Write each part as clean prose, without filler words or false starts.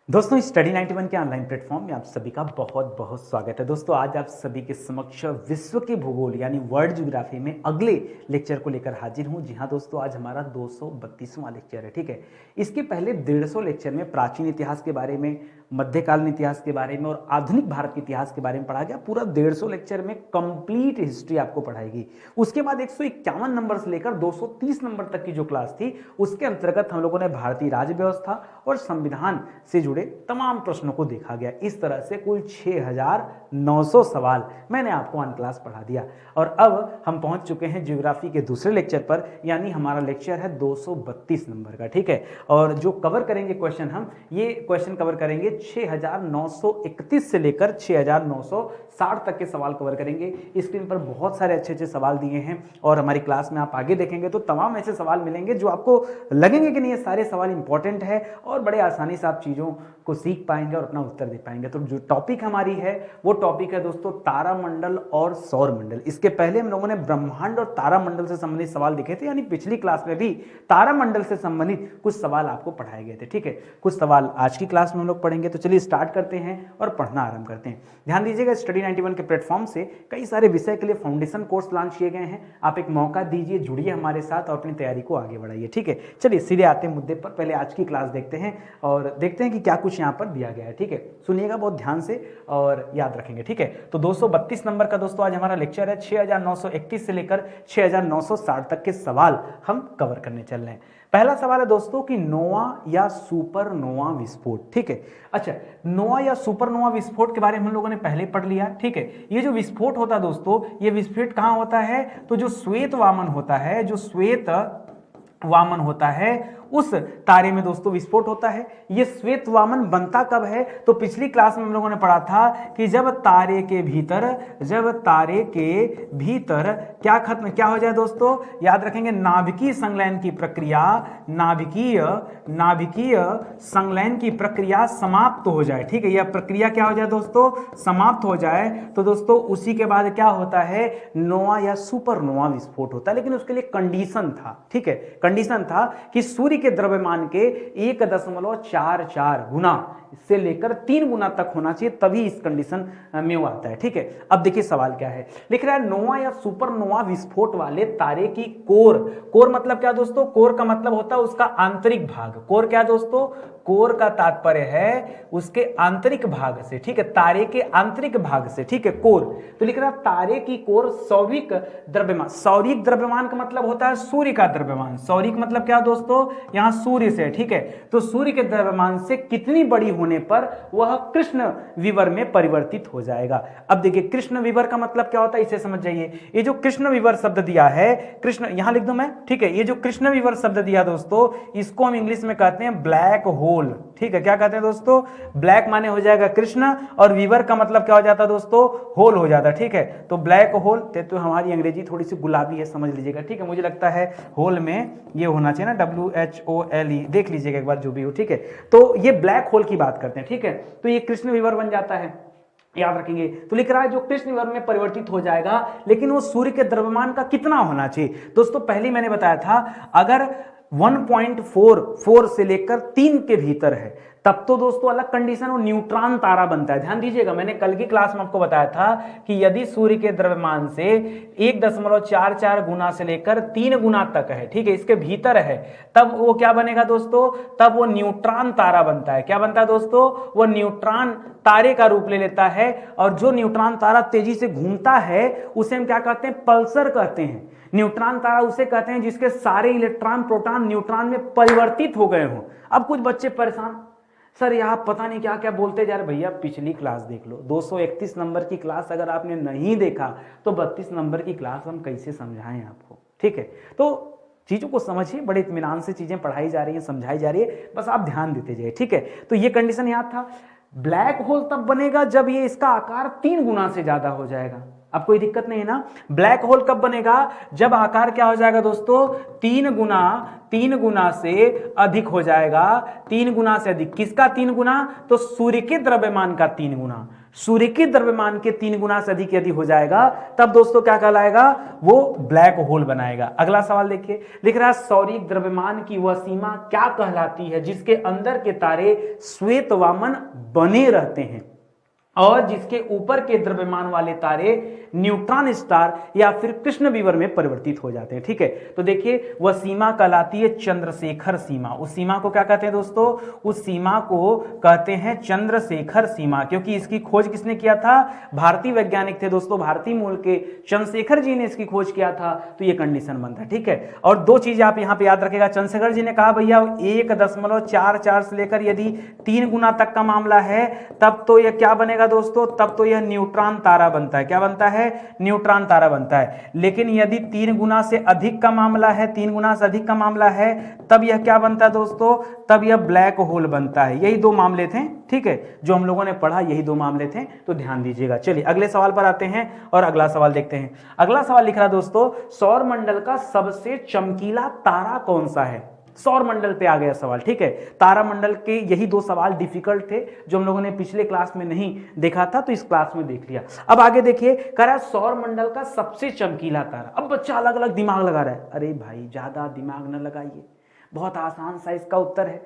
दोस्तों स्टडी 91 के online platform में आप सभी का बहुत बहुत स्वागत है। दोस्तों आज आप सभी के समक्ष विश्व के भूगोल यानी वर्ल्ड ज्योग्राफी में अगले लेक्चर को लेकर हाजिर हूं। जी हां दोस्तों, आज हमारा 232वां लेक्चर है। ठीक है, इसके पहले 150 लेक्चर में प्राचीन इतिहास के बारे में, मध्यकालीन इतिहास के बारे में और आधुनिक भारत के इतिहास के बारे में पढ़ा गया। पूरा 150 लेक्चर में कंप्लीट हिस्ट्री आपको पढ़ाएगी। उसके बाद 151 नंबर से लेकर 230 नंबर तक की जो क्लास थी उसके अंतर्गत हम लोगों ने भारतीय राज्य व्यवस्था और संविधान से जुड़े तमाम प्रश्नों को देखा गया। इस तरह से कुल 6900 सवाल मैंने आपको ऑन क्लास पढ़ा दिया। और अब हम पहुंच चुके हैं ज्योग्राफी के दूसरे लेक्चर पर, यानी हमारा लेक्चर है 232 नंबर का। ठीक है, और जो कवर करेंगे क्वेश्चन, हम ये क्वेश्चन कवर करेंगे 6931 से लेकर 6960 तक के सवाल कवर करेंगे। स्क्रीन पर बहुत सारे अच्छे अच्छे सवाल दिए हैं और हमारी क्लास में आप आगे देखेंगे तो तमाम ऐसे सवाल मिलेंगे जो आपको लगेंगे कि नहीं ये सारे सवाल इंपॉर्टेंट है और बड़े आसानी से आप चीज़ों को सीख पाएंगे और अपना उत्तर दे पाएंगे। तो जो टॉपिक हमारी है वो टॉपिक है दोस्तों तारामंडल और सौरमंडल। इसके पहले हम लोगों ने ब्रह्मांड और तारामंडल से संबंधित सवाल देखे थे, यानी पिछली क्लास में भी तारामंडल से संबंधित कुछ सवाल आपको पढ़ाए गए थे। ठीक है, कुछ सवाल आज की क्लास में हम लोग पढ़ेंगे। तो चलिए स्टार्ट करते हैं और पढ़ना आरंभ करते हैं। ध्यान दीजिएगा, स्टडी 91 के प्लेटफॉर्म से कई सारे विषय के लिए फाउंडेशन कोर्स लॉन्च किए गए हैं। आप एक मौका दीजिए, जुड़िए हमारे साथ और अपनी तैयारी को आगे बढ़ाइए। ठीक है, चलिए सीधे आते हैं मुद्दे पर। पहले आज की क्लास देखते हैं और देखते हैं कि क्या कुछ यहाँ पर दिया गया है। ठीक है, सुनिएगा बहुत ध्यान से और याद रखेंगे। ठीक है, तो 232 नंबर का दोस्तों आज हमारा लेक्चर है। 6931 से लेकर 6960 तक के सवाल हम कवर करने चल रहे हैं। पहला सवाल है दोस्तों कि नोवा या सुपरनोवा विस्फोट। ठीक है, अच्छा, नोवा या सुपरनोवा विस्फोट के बारे में हम लोगों ने पहले पढ़ लिया। ठीक है, ये जो विस्फोट होता है दोस्तों, ये विस्फोट कहाँ होता है? तो जो श्वेत वामन होता है, जो श्वेत वामन होता है उस तारे में दोस्तों विस्फोट होता है। ये श्वेत वामन बनता कब है? तो पिछली क्लास में हम लोगों ने पढ़ा था कि जब तारे के भीतर क्या हो जाए दोस्तों, याद रखेंगे, नाभिकीय संलयन की प्रक्रिया, नाभिकीय संलयन की प्रक्रिया समाप्त हो जाए। ठीक है, यह प्रक्रिया क्या हो जाए दोस्तों? समाप्त हो जाए। तो दोस्तों उसी के बाद क्या होता है? नोवा या सुपरनोवा विस्फोट होता है। लेकिन उसके लिए कंडीशन था। ठीक है, कंडीशन था कि सूर्य के द्रव्यमान के 1.44 गुना से लेकर 3 गुना तक होना चाहिए, तभी इस कंडीशन में वो आता है। ठीक है, अब देखिए सवाल क्या है, लिख रहा है नोवा या सुपरनोवा विस्फोट वाले तारे की कोर मतलब क्या दोस्तों? कोर का मतलब होता है उसका आंतरिक भाग। कोर क्या दोस्तों? कोर का तात्पर्य है उसके आंतरिक भाग से। ठीक है, तारे के आंतरिक भाग से। ठीक है, कोर। तो लिख रहा है तारे की कोर सौरिक द्रव्यमान। सौरिक द्रव्यमान का मतलब होता है सूर्य का द्रव्यमान। सौरिक मतलब क्या दोस्तों? यहां सूर्य से। ठीक है, तो सूर्य के द्रव्यमान से कितनी बड़ी होने पर वह कृष्ण विवर में परिवर्तित हो जाएगा। अब देखिए कृष्ण विवर का मतलब क्या होता है, इसे समझ जाइए। ये जो कृष्ण विवर शब्द दिया है, कृष्ण यहां लिख दूं मैं। ठीक है, ये जो कृष्ण विवर शब्द दिया दोस्तों, इसको हम इंग्लिश में कहते हैं ब्लैक होल। ठीक है, क्या कहते हैं दोस्तों? ब्लैक माने हो जाएगा कृष्ण और विवर का मतलब क्या हो जाता है दोस्तों? होल हो जाता है। ठीक है, तो ब्लैक होल, तो हमारी अंग्रेजी थोड़ी सी गुलाबी है, समझ लीजिएगा। ठीक है, मुझे लगता है होल में ये होना चाहिए ना, WHOLE, देख लीजिएगा एक बार जो भी हो। ठीक है, तो ये ब्लैक होल की बात करते हैं। ठीक है, तो ये कृष्ण विवर बन जाता है, याद रखेंगे। तो लिख रहा है जो कृष्ण विवर में परिवर्तित हो जाएगा, लेकिन वो सूर्य के द्रव्यमान का कितना होना चाहिए दोस्तों? पहले मैंने बताया था अगर 1.44 से लेकर 3 के भीतर है तब तो दोस्तों अलग कंडीशन, वो न्यूट्रॉन तारा बनता है। ध्यान दीजिएगा, मैंने कल की क्लास में आपको बताया था कि यदि सूर्य के द्रव्यमान से 1.44 गुना से लेकर 3 गुना तक है, ठीक है, इसके भीतर है, तब वो क्या बनेगा दोस्तों? तब वो न्यूट्रॉन तारा बनता है। क्या बनता है दोस्तों? वो न्यूट्रॉन तारे का रूप ले लेता है। और जो न्यूट्रॉन तारा तेजी से घूमता है उसे हम क्या कहते हैं? पल्सर कहते हैं। न्यूट्रॉन तारा उसे कहते हैं जिसके सारे इलेक्ट्रॉन प्रोटॉन न्यूट्रॉन में परिवर्तित हो गए हों। अब कुछ बच्चे परेशान, सर यहाँ पता नहीं क्या क्या बोलते जा रहे। भैया पिछली क्लास देख लो, 231 नंबर की क्लास अगर आपने नहीं देखा तो 32 नंबर की क्लास हम कैसे समझाएं आपको? ठीक है, तो चीज़ों को समझिए, बड़े इत्मीनान से चीज़ें पढ़ाई जा रही हैं, समझाई जा रही है, बस आप ध्यान देते जाइए। ठीक है, तो ये कंडीशन याद था। ब्लैक होल तब बनेगा जब ये इसका आकार 3 गुना से ज्यादा हो जाएगा। अब कोई दिक्कत नहीं है ना? ब्लैक होल कब बनेगा? जब आकार क्या हो जाएगा दोस्तों? 3 गुना से अधिक हो जाएगा। 3 गुना से अधिक। किसका 3 गुना? तो सूर्य के द्रव्यमान का 3 गुना। सूर्य के द्रव्यमान के 3 गुना से अधिक यदि हो जाएगा तब दोस्तों क्या कहलाएगा, वो ब्लैक होल बनाएगा। अगला सवाल देखिए, लिख रहा है सौरिक द्रव्यमान की वह सीमा क्या कहलाती है जिसके अंदर के तारे श्वेत वामन बने रहते हैं और जिसके ऊपर के द्रव्यमान वाले तारे न्यूट्रॉन स्टार या फिर कृष्ण विवर में परिवर्तित हो जाते हैं। ठीक है, तो देखिए वह सीमा कहलाती है चंद्रशेखर सीमा। उस सीमा को क्या कहते हैं दोस्तों, उस सीमा को कहते हैं चंद्रशेखर सीमा, क्योंकि इसकी खोज किसने किया था, भारतीय वैज्ञानिक थे दोस्तों, भारतीय मूल के चंद्रशेखर जी ने इसकी खोज किया था। तो ये कंडीशन बनता है। ठीक है, और 2 चीज आप यहां पर याद रखेगा, चंद्रशेखर जी ने कहा भैया 1.44 से लेकर यदि 3 गुना तक का मामला है तब तो यह क्या बनेगा दोस्तों, तब तो यह न्यूट्रॉन तारा बनता है। क्या बनता है, न्यूट्रॉन तारा बनता है। लेकिन यदि 3 गुना से अधिक का मामला है, 3 गुना से अधिक का मामला है, तब यह क्या बनता है दोस्तों, तब यह ब्लैक होल बनता है। यही 2 मामले थे। ठीक है, जो हम लोगों ने पढ़ा यही 2 मामले थे, तो ध्यान दीजिएगा। चलिए अगले सवाल पर आते हैं और अगला सवाल देखते हैं। अगला सवाल लिख रहा दोस्तों, सौर मंडल का सबसे चमकीला तारा कौन सा है। सौर मंडल पे आ गया सवाल। ठीक है, तारामंडल के यही 2 सवाल डिफिकल्ट थे जो हम लोगों ने पिछले क्लास में नहीं देखा था, तो इस क्लास में देख लिया। अब आगे देखिए, कह रहा है सौर मंडल का सबसे चमकीला तारा। अब बच्चा अलग अलग दिमाग लगा रहा है। अरे भाई ज्यादा दिमाग न लगाइए, बहुत आसान सा इसका उत्तर है।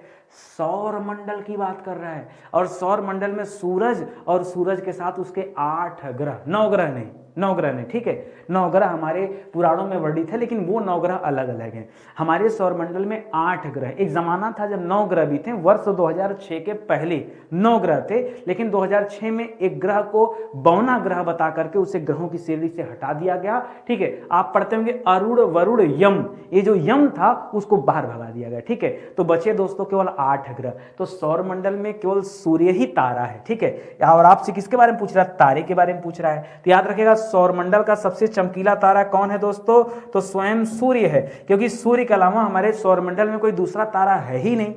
सौर मंडल की बात कर रहा है और सौर मंडल में सूरज और सूरज के साथ उसके 8 ग्रह, 9 ग्रह नहीं, 9 ग्रह नहीं। ठीक है, 9 ग्रह हमारे पुराणों में वर्णित है, लेकिन वो 9 ग्रह अलग अलग हैं। हमारे सौर मंडल में 8 ग्रह। एक जमाना था जब 9 ग्रह भी थे, वर्ष 2006 के पहले 9 ग्रह थे, लेकिन 2006 में एक ग्रह को बौना ग्रह बता करके उसे ग्रहों की श्रेणी से हटा दिया गया। ठीक है, आप पढ़ते होंगे अरुण वरुण यम, ये जो यम था उसको बाहर भगा दिया गया। ठीक है, तो बचे दोस्तों केवल 8 ग्रह। तो सौर मंडल में केवल सूर्य ही तारा है। ठीक है, और आपसे किसके बारे में पूछ रहा है, तारे के बारे में पूछ रहा है। तो याद रखेगा सौरमंडल का सबसे चमकीला तारा कौन है दोस्तों, तो स्वयं सूर्य है, क्योंकि सूर्य के अलावा हमारे सौरमंडल में कोई दूसरा तारा है ही नहीं।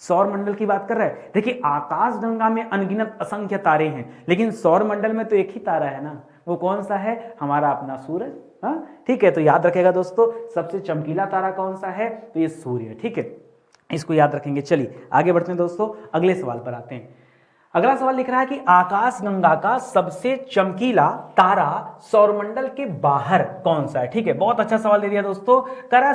सौरमंडल की बात कर रहा है। देखिए आकाशगंगा में अनगिनत असंख्य तारे हैं, लेकिन सौरमंडल में तो एक ही तारा है ना, वो कौन सा है, हमारा अपना सूरज। हाँ ठीक है, तो याद रखेगा दोस्तों सबसे चमकीला तारा कौन सा है, तो ये सूर्य है। ठीक है, इसको याद रखेंगे। चलिए आगे बढ़ते हैं दोस्तों, अगले सवाल पर आते हैं। अगला सवाल लिख रहा है कि आकाशगंगा का सबसे चमकीला तारा सौरमंडल के बाहर कौन सा है। ठीक है, बहुत अच्छा सवाल दे दिया दोस्तों। कह रहा है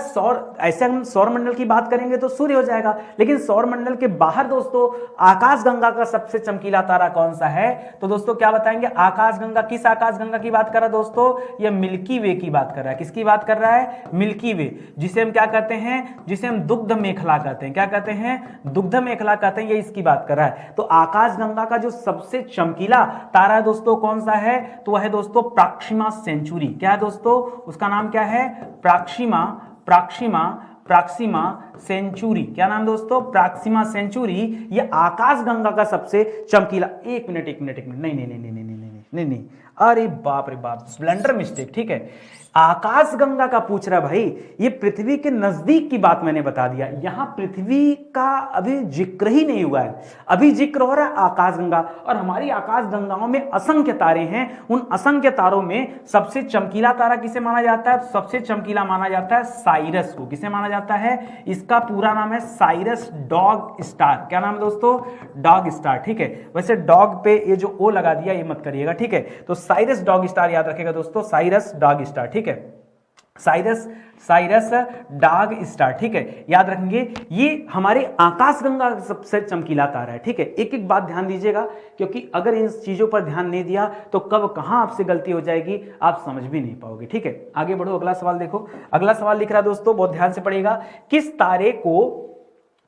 ऐसे हम सौरमंडल की बात करेंगे तो सूर्य हो जाएगा, लेकिन सौरमंडल के बाहर दोस्तों आकाशगंगा का सबसे चमकीला तारा कौन सा है, तो दोस्तों क्या बताएंगे। आकाशगंगा, किस आकाशगंगा की बात कर रहा है दोस्तों, यह मिल्की वे की बात कर रहा है। किसकी बात कर रहा है, मिल्की वे, जिसे हम क्या कहते हैं, जिसे हम दुग्ध मेखला कहते हैं। क्या कहते हैं, दुग्ध मेखला कहते हैं, ये इसकी बात कर रहा है। तो आकाशगंगा का जो सबसे चमकीला तारा है दोस्तों कौन सा है, तो वह है दोस्तों प्रॉक्सिमा सेंचुरी। क्या है दोस्तों, उसका नाम क्या है, प्रॉक्सिमा सेंचुरी। क्या नाम दोस्तों, प्रॉक्सिमा सेंचुरी। ये आकाशगंगा का सबसे चमकीला। एक मिनट, नहीं, अरे बाप रे बाप, स्प्लेंडर मिस्टेक। ठीक है, आकाशगंगा का पूछ रहा भाई, ये पृथ्वी के नजदीक की बात मैंने बता दिया, यहां पृथ्वी का अभी जिक्र ही नहीं हुआ है, अभी जिक्र हो रहा है आकाशगंगा। और हमारी आकाशगंगाओं में असंख्य तारे हैं, उन असंख्य तारों में सबसे चमकीला तारा किसे माना जाता है, सबसे चमकीला माना जाता है साइरस को। किसे माना जाता है, इसका पूरा नाम है साइरस डॉग स्टार। क्या नाम दोस्तों, डॉग स्टार। ठीक है, वैसे डॉग पे ये जो ओ लगा दिया ये मत करिएगा। ठीक है, तो साइरस डॉग स्टार याद रखेगा दोस्तों, साइरस डॉग स्टार। ठीक है, साइरस डॉग स्टार। ठीक है, याद रखेंगे, ये हमारे आकाशगंगा का सबसे चमकीला तारा है। ठीक है, एक एक बात ध्यान दीजिएगा, क्योंकि अगर इन चीजों पर ध्यान नहीं दिया तो कब कहां आपसे गलती हो जाएगी आप समझ भी नहीं पाओगे। ठीक है, आगे बढ़ो, अगला सवाल देखो। अगला सवाल लिख रहा है दोस्तों, बहुत ध्यान से पढ़िएगा, किस तारे को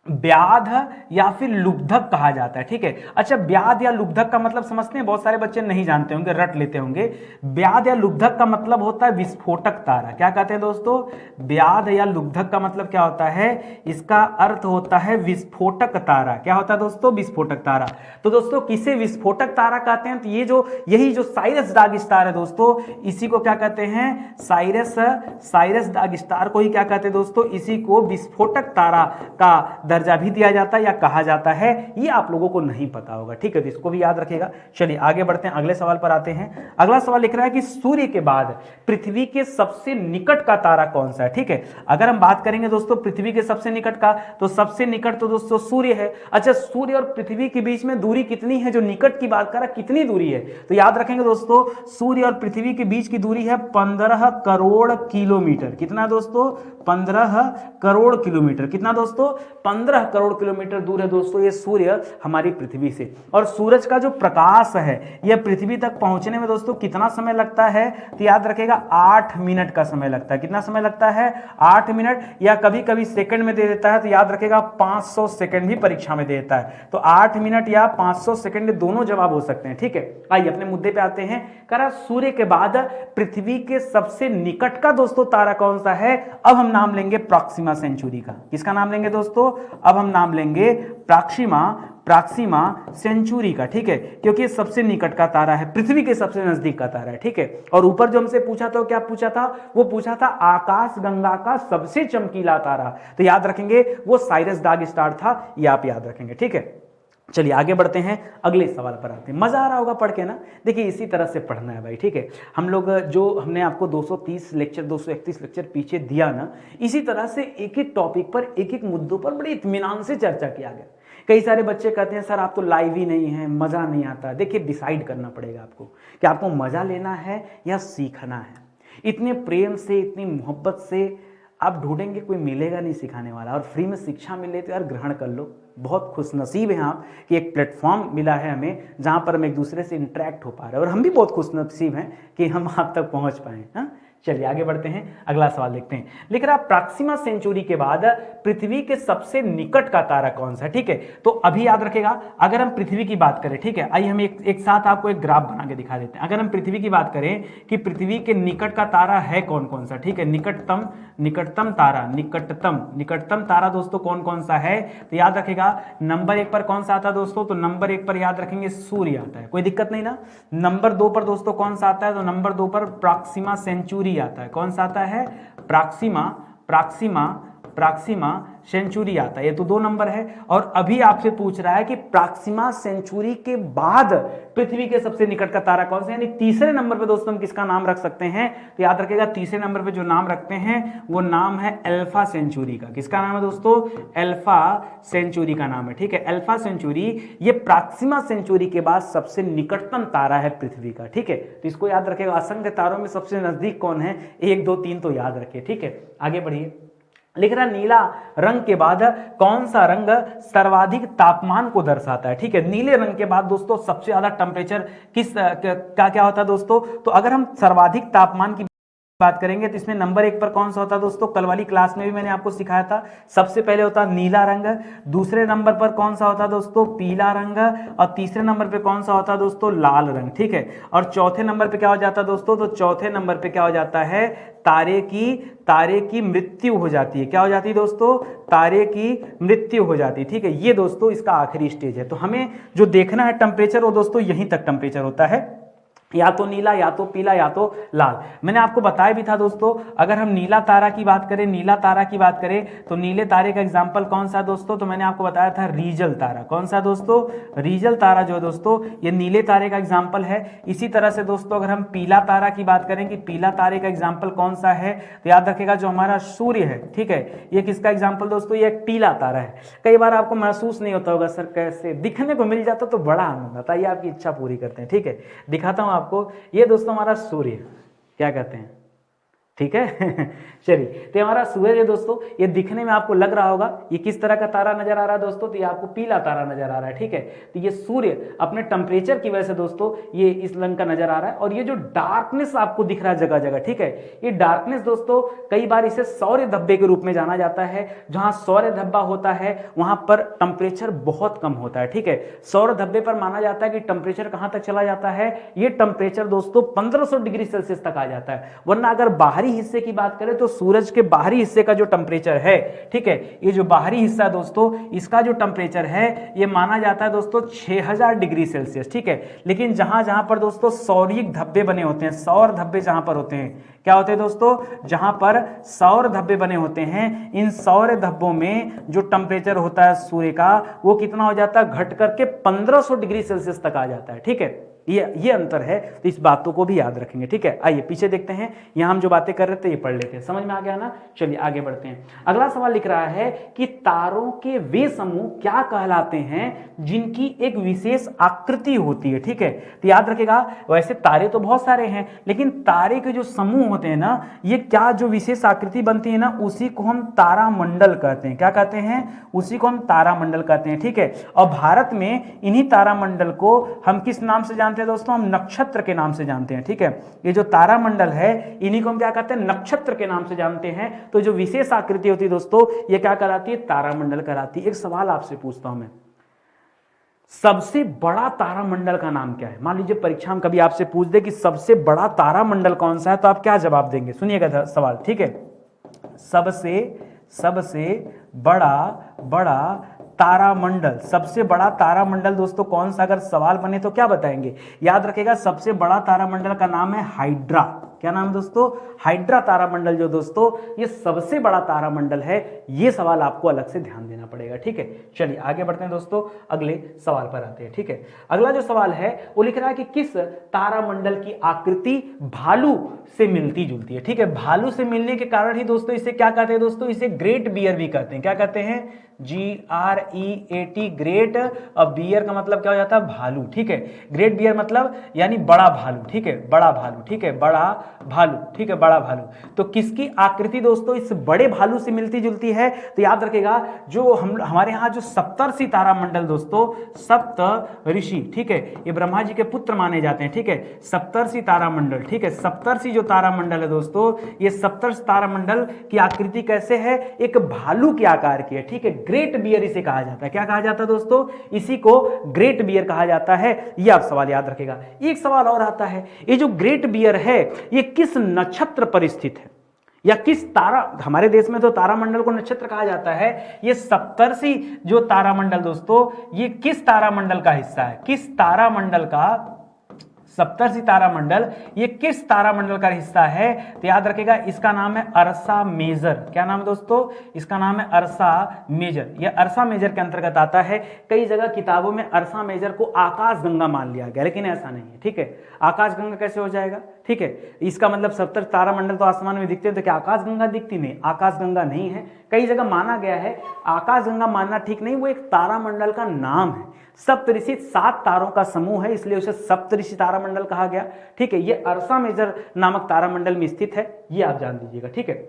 ब्याध या फिर लुब्धक कहा जाता है। ठीक है, अच्छा ब्याध या लुब्धक का मतलब समझते हैं, बहुत सारे बच्चे नहीं जानते होंगे, रट लेते होंगे। ब्याध या लुब्धक का मतलब होता है विस्फोटक तारा। क्या कहते हैं दोस्तों, ब्याध या लुब्धक का मतलब क्या होता है, इसका अर्थ होता है विस्फोटक तारा। क्या होता है दोस्तों, विस्फोटक तारा। तो दोस्तों किसे विस्फोटक तारा कहते हैं, तो यही जो साइरस डॉग स्टार है दोस्तों, इसी को क्या कहते हैं, साइरस डॉग स्टार को ही क्या कहते हैं दोस्तों, इसी को विस्फोटक तारा का दर्जा भी दिया जाता है या कहा जाता है, ये आप लोगों को नहीं पता होगा, ठीक है, तो इसको भी याद रखिएगा। चलिए आगे बढ़ते हैं, अगले सवाल पर आते हैं। अगला सवाल लिख रहा है कि सूर्य के बाद पृथ्वी के सबसे निकट का तारा कौन सा है, ठीक है। अगर हम बात करेंगे दोस्तों पृथ्वी के सबसे निकट का, तो सबसे निकट तो दोस्तों सूर्य है। अच्छा, सूर्य और पृथ्वी के बीच में दूरी कितनी है, जो निकट की बात कर रहा कितनी दूरी है, तो याद रखेंगे दोस्तों सूर्य और पृथ्वी के बीच की दूरी है 15 करोड़ किलोमीटर। कितना दोस्तों, 15 करोड़ किलोमीटर। कितना दोस्तों, 15 करोड़ किलोमीटर दूर है दोस्तों ये सूर्य हमारी पृथ्वी से। और सूरज का जो प्रकाश है यह पृथ्वी तक पहुंचने में दोस्तों कितना समय लगता है, तो याद रखेगा 8 मिनट का समय लगता है। कितना समय लगता है, 8 मिनट, या कभी कभी सेकंड में दे देता है, तो याद रखेगा 500 सेकंड भी परीक्षा में दे देता है। तो 8 मिनट या 500 सेकंड दोनों जवाब हो सकते हैं, ठीक है। आइए अपने मुद्दे पे आते हैं। करा सूर्य के बाद पृथ्वी के सबसे निकट का दोस्तों तारा कौन सा है। अब हम नाम लेंगे प्रॉक्सिमा सेंचुरी का। किसका नाम लेंगे दोस्तों, अब हम नाम लेंगे प्रॉक्सिमा सेंचुरी का, ठीक है, क्योंकि ये सबसे निकट का तारा है, पृथ्वी के सबसे नजदीक का तारा है, ठीक है। और ऊपर जो हमसे पूछा था, क्या पूछा था, वो पूछा था आकाश गंगा का सबसे चमकीला तारा, तो याद रखेंगे वो साइरस डार्क स्टार था, ये आप याद रखेंगे, ठीक है। चलिए आगे बढ़ते हैं, अगले सवाल पर आते हैं। मजा आ रहा होगा पढ़ के ना, देखिए इसी तरह से पढ़ना है भाई, ठीक है। हम लोग जो हमने आपको 230 लेक्चर 231 लेक्चर पीछे दिया ना, इसी तरह से एक एक टॉपिक पर एक एक मुद्दों पर बड़े इत्मीनान से चर्चा किया गया। कई सारे बच्चे कहते हैं सर आप तो लाइव ही नहीं है, मजा नहीं आता। देखिए डिसाइड करना पड़ेगा आपको कि आपको मजा लेना है या सीखना है। इतने प्रेम से, इतनी मोहब्बत से आप ढूंढेंगे, कोई मिलेगा नहीं सिखाने वाला, और फ्री में शिक्षा मिले तो यार ग्रहण कर लो। बहुत खुश नसीब हैं आप कि एक प्लेटफॉर्म मिला है हमें जहां पर हम एक दूसरे से इंटरेक्ट हो पा रहे हैं, और हम भी बहुत खुश नसीब हैं कि हम आप तक पहुंच पाए। हाँ, चलिए आगे बढ़ते हैं, अगला सवाल देखते हैं। लिख रहा प्रॉक्सिमा सेंचुरी के बाद पृथ्वी के सबसे निकट का तारा कौन सा है, ठीक है। तो अभी याद रखेगा, अगर हम पृथ्वी की बात करें, ठीक है, आइए हम एक साथ आपको एक ग्राफ बना के दिखा देते हैं। अगर हम पृथ्वी की बात करें कि पृथ्वी के निकट का तारा है कौन कौन सा, ठीक है, निकटतम तारा दोस्तों कौन कौन सा है, तो याद रखेगा नंबर 1 पर कौन सा आता है दोस्तों, तो नंबर 1 पर याद रखेंगे सूर्य आता है, कोई दिक्कत नहीं ना। नंबर 2 पर दोस्तों कौन सा आता है, तो नंबर 2 पर प्रॉक्सिमा सेंचुरी आता है। कौन सा आता है, प्रॉक्सिमा सेंचुरी आता है, ये तो 2 नंबर है। और अभी आपसे पूछ रहा है कि प्रॉक्सिमा सेंचुरी के बाद पृथ्वी के सबसे निकट का तारा कौन सा है, यानी तीसरे नंबर पे दोस्तों हम किसका नाम रख सकते हैं, तो याद रखिएगा तीसरे नंबर पे जो नाम रखते हैं वो नाम है अल्फा सेंचुरी का। किसका नाम है दोस्तों, अल्फा सेंचुरी का नाम है, ठीक है। अल्फा सेंचुरी ये प्रॉक्सिमा सेंचुरी के बाद सबसे निकटतम तारा है पृथ्वी का, ठीक है। तो इसको याद रखिएगा, असंख्य तारों में सबसे नजदीक कौन है, 1 2 3 तो याद रखिए, ठीक है। आगे बढ़िए, लिख रहा नीला रंग के बाद कौन सा रंग सर्वाधिक तापमान को दर्शाता है, ठीक है। नीले रंग के बाद दोस्तों सबसे ज्यादा टेम्परेचर किस क्या होता है दोस्तों, तो अगर हम सर्वाधिक तापमान की बात करेंगे तो इसमें नंबर 1 पर कौन सा होता है दोस्तों, कल वाली क्लास में भी मैंने आपको सिखाया था, सबसे पहले होता है नीला रंग। दूसरे नंबर पर कौन सा होता है दोस्तों, पीला रंग। और तीसरे नंबर पे कौन सा होता है दोस्तों, लाल रंग, ठीक है। और चौथे नंबर पे क्या हो जाता है दोस्तों, तो चौथे नंबर पे क्या हो जाता है, तारे की मृत्यु हो जाती है। क्या हो जाती है दोस्तों, तारे की मृत्यु हो जाती है, ठीक है। ये दोस्तों इसका आखिरी स्टेज है। तो हमें जो देखना है टेम्परेचर, वो दोस्तों यहीं तक टेम्परेचर होता है, या तो नीला, या तो पीला, या तो लाल। मैंने आपको बताया भी था दोस्तों, अगर हम नीला तारा की बात करें तो नीले तारे का एग्जांपल कौन सा दोस्तों, तो मैंने आपको बताया था रीजल तारा। कौन सा दोस्तों, रीजल तारा जो है दोस्तों ये नीले तारे का एग्जांपल है। इसी तरह से दोस्तों अगर हम पीला तारा की बात करें कि पीला तारे का एग्जांपल कौन सा है, तो याद रखेगा जो हमारा सूर्य है, ठीक है, ये किसका एग्जांपल दोस्तों, ये एक पीला तारा है। कई बार आपको महसूस नहीं होता होगा सर कैसे, दिखने को मिल जाता तो बड़ा आनंद आता है, ये आपकी इच्छा पूरी करते हैं, ठीक है। दिखाता हूं आपको, ये दोस्तों हमारा सूर्य, क्या कहते हैं, ठीक है। चलिए, तो हमारा सूरज है दोस्तों, ये दिखने में आपको लग रहा होगा ये किस तरह का तारा नजर आ रहा है दोस्तों, तो ये आपको पीला तारा नजर आ रहा है, ठीक है। तो ये सूर्य अपने टेम्परेचर की वजह से दोस्तों ये इस रंग का नजर आ रहा है। और ये जो डार्कनेस आपको दिख रहा है जगह जगह, ठीक है, ये डार्कनेस दोस्तों कई बार इसे सौर्य धब्बे के रूप में जाना जाता है। जहां सौर्य धब्बा होता है वहां पर टेम्परेचर बहुत कम होता है, ठीक है। सौर्य धब्बे पर माना जाता है कि टेम्परेचर कहां तक चला जाता है, ये टेम्परेचर दोस्तों 1500 डिग्री सेल्सियस तक आ जाता है। वरना अगर बाहरी बाहरी हिस्से की बात करें तो सूरज के बाहरी हिस्से का जो टेम्परेचर है, ठीक है, ये जो बाहरी हिस्सा दोस्तों, इसका जो टेम्परेचर है ये माना जाता है दोस्तों 6000 डिग्री सेल्सियस, ठीक है। लेकिन जहां जहां पर दोस्तों सौरिक धब्बे बने होते हैं, सौर धब्बे जहां पर होते हैं, क्या होते हैं दोस्तों, जहां पर सौर धब्बे बने होते हैं, इन सौर धब्बों में जो टेम्परेचर होता है सूर्य का वो कितना हो जाता है, घट करके 1500 डिग्री सेल्सियस तक आ जाता है, ठीक है। ये अंतर है, तो इस बातों को भी याद रखेंगे, ठीक है। आइए पीछे देखते हैं, यहां हम जो बातें कर रहे थे ये पढ़ लेते हैं, समझ में आ गया ना। चलिए आगे बढ़ते हैं। अगला सवाल लिख रहा है कि तारों के वे समूह क्या कहलाते हैं जिनकी एक विशेष आकृति होती है, ठीक है। तो याद रखेगा, वैसे तारे तो बहुत सारे हैं, लेकिन तारे के जो समूह होते हैं ना, ये क्या जो विशेष आकृति बनती है ना, उसी को हम तारामंडल कहते हैं। क्या कहते हैं, उसी को हम तारामंडल कहते हैं, ठीक है। और भारत में इन्हीं तारामंडल को हम किस नाम से जानते हैं दोस्तों, हम नक्षत्र के नाम से जानते हैं, ठीक है। ये जो तारामंडल है इन्हीं को हम क्या कहते हैं, नक्षत्र के नाम से जानते हैं। तो जो विशेष आकृति होती है दोस्तों, ये क्या कहलाती है, तारामंडल कहलाती है। एक सवाल आपसे पूछता हूं मैं, सबसे बड़ा तारामंडल का नाम क्या है? मान लीजिए परीक्षा में कभी आपसे पूछ दे कि सबसे बड़ा तारामंडल कौन सा है, तो आप क्या जवाब देंगे? सुनिएगा सवाल, ठीक है। सबसे बड़ा तारामंडल, सबसे बड़ा तारामंडल दोस्तों कौन सा, अगर सवाल बने तो क्या बताएंगे? याद रखेगा, सबसे बड़ा तारामंडल का नाम है हाइड्रा। क्या नाम है दोस्तों? हाइड्रा तारामंडल जो दोस्तों ये सबसे बड़ा तारामंडल है। ये सवाल आपको अलग से ध्यान देना पड़ेगा, ठीक है। चलिए आगे बढ़ते हैं दोस्तों, अगले सवाल पर आते हैं, ठीक है। अगला जो सवाल है वो लिख रहा है कि किस तारामंडल की आकृति भालू से मिलती जुलती है, ठीक है। भालू से मिलने के कारण ही दोस्तों इसे क्या कहते हैं दोस्तों, इसे ग्रेट बियर भी कहते हैं। क्या कहते हैं? GREAT, great. और बियर का मतलब क्या हो जाता है? भालू, ठीक है। ग्रेट बियर मतलब यानी बड़ा भालू, ठीक है, बड़ा भालू, ठीक है, बड़ा भालू, ठीक है, बड़ा भालू। तो किसकी आकृति दोस्तों इस बड़े भालू से मिलती जुलती है? तो याद रखेगा, जो हमारे यहाँ जो सप्तर्षि तारामंडल दोस्तों, सप्त ऋषि, ठीक है, ये ब्रह्मा जी के पुत्र माने जाते हैं, ठीक है। सप्तर्षि तारामंडल, ठीक है, सप्तर्षि जो तारामंडल है दोस्तों, ये सप्तर्षि तारामंडल की आकृति कैसे है? एक भालू के आकार की है, ठीक है। ग्रेट बियर इसे कहा जाता है। क्या कहा जाता है दोस्तों? इसी को ग्रेट बियर कहा जाता है। ये आप सवाल याद रखेगा। एक सवाल और आता है, ये जो ग्रेट बियर है ये किस नक्षत्र पर स्थित है, या किस तारा, हमारे देश में तो तारामंडल को नक्षत्र कहा जाता है, ये सप्तर्षि जो तारामंडल दोस्तों ये किस तारामंडल का हिस्सा है? किस तारामंडल का, सप्तर्षि तारामंडल ये किस तारामंडल का हिस्सा है? तो याद रखेगा, इसका नाम है अर्सा मेजर। क्या नाम है दोस्तों? इसका नाम है अर्सा मेजर। यह अर्सा मेजर के अंतर्गत आता है। कई जगह किताबों में अर्सा मेजर को आकाशगंगा मान लिया गया, लेकिन ऐसा नहीं है, ठीक है। आकाशगंगा कैसे हो जाएगा, ठीक है। इसका मतलब सप्तर्षि तारामंडल तो आसमान में दिखते हैं, तो क्या आकाशगंगा दिखती? नहीं, आकाशगंगा नहीं है। कई जगह माना गया है, आकाशगंगा मानना ठीक नहीं, वो एक तारामंडल का नाम है। सप्तऋषि 7 तारों का समूह है, इसलिए उसे सप्तऋषि तारामंडल कहा गया, ठीक है। ये अर्सा मेजर नामक तारामंडल में स्थित है, ये आप जान दीजिएगा, ठीक है।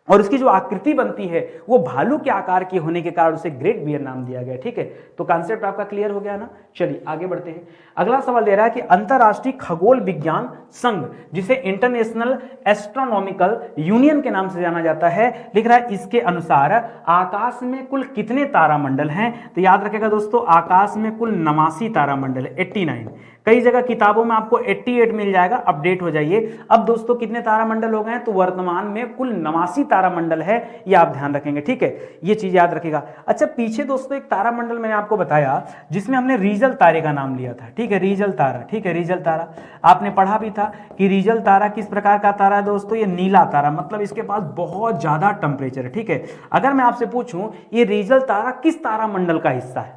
और उसकी जो आकृति बनती है वो भालू के आकार की होने के कारण उसे ग्रेट बियर नाम दिया गया, ठीक है। तो कॉन्सेप्ट आपका क्लियर हो गया ना। चलिए आगे बढ़ते हैं। अगला सवाल दे रहा है कि अंतरराष्ट्रीय खगोल विज्ञान संघ, जिसे इंटरनेशनल एस्ट्रोनॉमिकल यूनियन के नाम से जाना जाता है, लिख रहा है इसके अनुसार आकाश में कुल कितने तारामंडल हैं? तो याद रखेगा दोस्तों, आकाश में कुल 89 तारामंडल है, 89। कई जगह किताबों में आपको 88 मिल जाएगा, अपडेट हो जाइए। अब दोस्तों कितने तारामंडल हो गए? तो वर्तमान में कुल 89 तारामंडल है, ये आप ध्यान रखेंगे, ठीक है। ये चीज याद रखेगा। अच्छा, पीछे दोस्तों एक तारामंडल मैंने आपको बताया जिसमें हमने रीजल तारे का नाम लिया था, ठीक है, रीजल तारा, ठीक है, रीजल तारा। आपने पढ़ा भी था कि रीजल तारा किस प्रकार का तारा है दोस्तों? ये नीला तारा, मतलब इसके पास बहुत ज्यादा टेम्परेचर है, ठीक है। अगर मैं आपसे पूछूं ये रीजल तारा किस तारामंडल का हिस्सा है?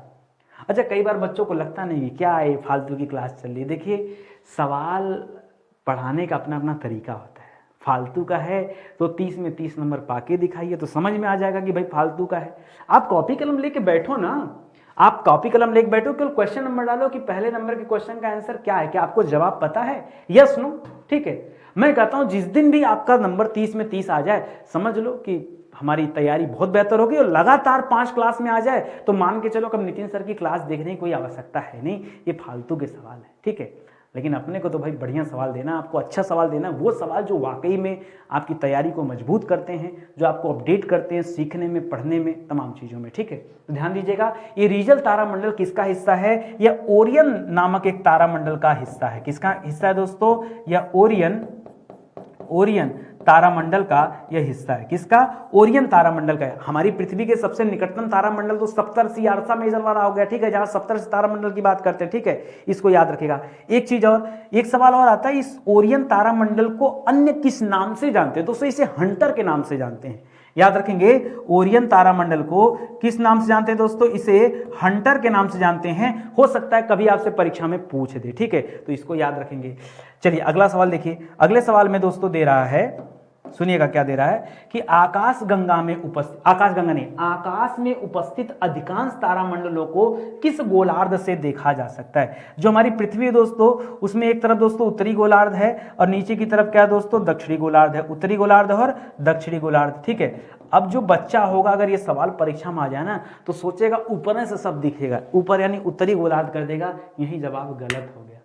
अच्छा, कई बार बच्चों को लगता नहीं क्या है फालतू की क्लास चल रही है। देखिए, सवाल पढ़ाने का अपना अपना तरीका होता है। फालतू का है तो 30 में 30 नंबर पाके दिखाइए, तो समझ में आ जाएगा कि भाई फालतू का है। आप कॉपी कलम लेके बैठो ना, आप कॉपी कलम लेके बैठो, केवल क्वेश्चन नंबर डालो कि पहले नंबर के क्वेश्चन का आंसर क्या है, क्या आपको जवाब पता है, यस नो, ठीक है। मैं कहता हूं जिस दिन भी आपका नंबर 30 में 30 आ जाए, समझ लो कि हमारी तैयारी बहुत बेहतर होगी। और लगातार 5 क्लास में आ जाए तो मान के चलो कि नितिन सर की क्लास देखने की कोई आवश्यकता है नहीं, ये फालतू के सवाल है, ठीक है। लेकिन अपने को तो भाई बढ़िया सवाल देना, आपको अच्छा सवाल देना, वो सवाल जो वाकई में आपकी तैयारी को मजबूत करते हैं, जो आपको अपडेट करते हैं सीखने में, पढ़ने में, तमाम चीज़ों में, ठीक है। तो ध्यान दीजिएगा, ये रीजल तारामंडल किसका हिस्सा है? यह ओरियन नामक एक तारामंडल का हिस्सा है। किसका हिस्सा है दोस्तों? यह ओरियन ओरियन तारामंडल का यह हिस्सा है। किसका? ओरियन तारामंडल का है। हमारी पृथ्वी के सबसे निकटतम तारामंडल तो सप्तर्षि अर्सा मेजर वाला हो गया, ठीक है, जहां सप्तर्षि तारामंडल की बात करते हैं, ठीक है, इसको याद रखेगा। एक चीज और, एक सवाल और आता है, इस ओरियन तारामंडल को अन्य किस नाम से जानते हैं? दोस्तों इसे हंटर के नाम से जानते हैं, याद रखेंगे। ओरियन तारामंडल को किस नाम से जानते हैं दोस्तों? इसे हंटर के नाम से जानते हैं। हो सकता है कभी आपसे परीक्षा में पूछ दे, ठीक है, तो इसको याद रखेंगे। चलिए अगला सवाल देखिए। अगले सवाल में दोस्तों दे रहा है, सुनिएगा क्या दे रहा है कि आकाश गंगा में उपस्थित, आकाश में उपस्थित अधिकांश तारामंडलों को किस गोलार्ध से देखा जा सकता है? जो हमारी पृथ्वी है दोस्तों, उसमें एक तरफ दोस्तों उत्तरी गोलार्ध है और नीचे की तरफ क्या है दोस्तों? दक्षिणी गोलार्ध है। उत्तरी गोलार्ध और दक्षिणी गोलार्ध, ठीक है। अब जो बच्चा होगा, अगर ये सवाल परीक्षा में आ जाए ना, तो सोचेगा ऊपर से सब दिखेगा, ऊपर यानी उत्तरी गोलार्ध कर देगा, यही जवाब गलत हो गया।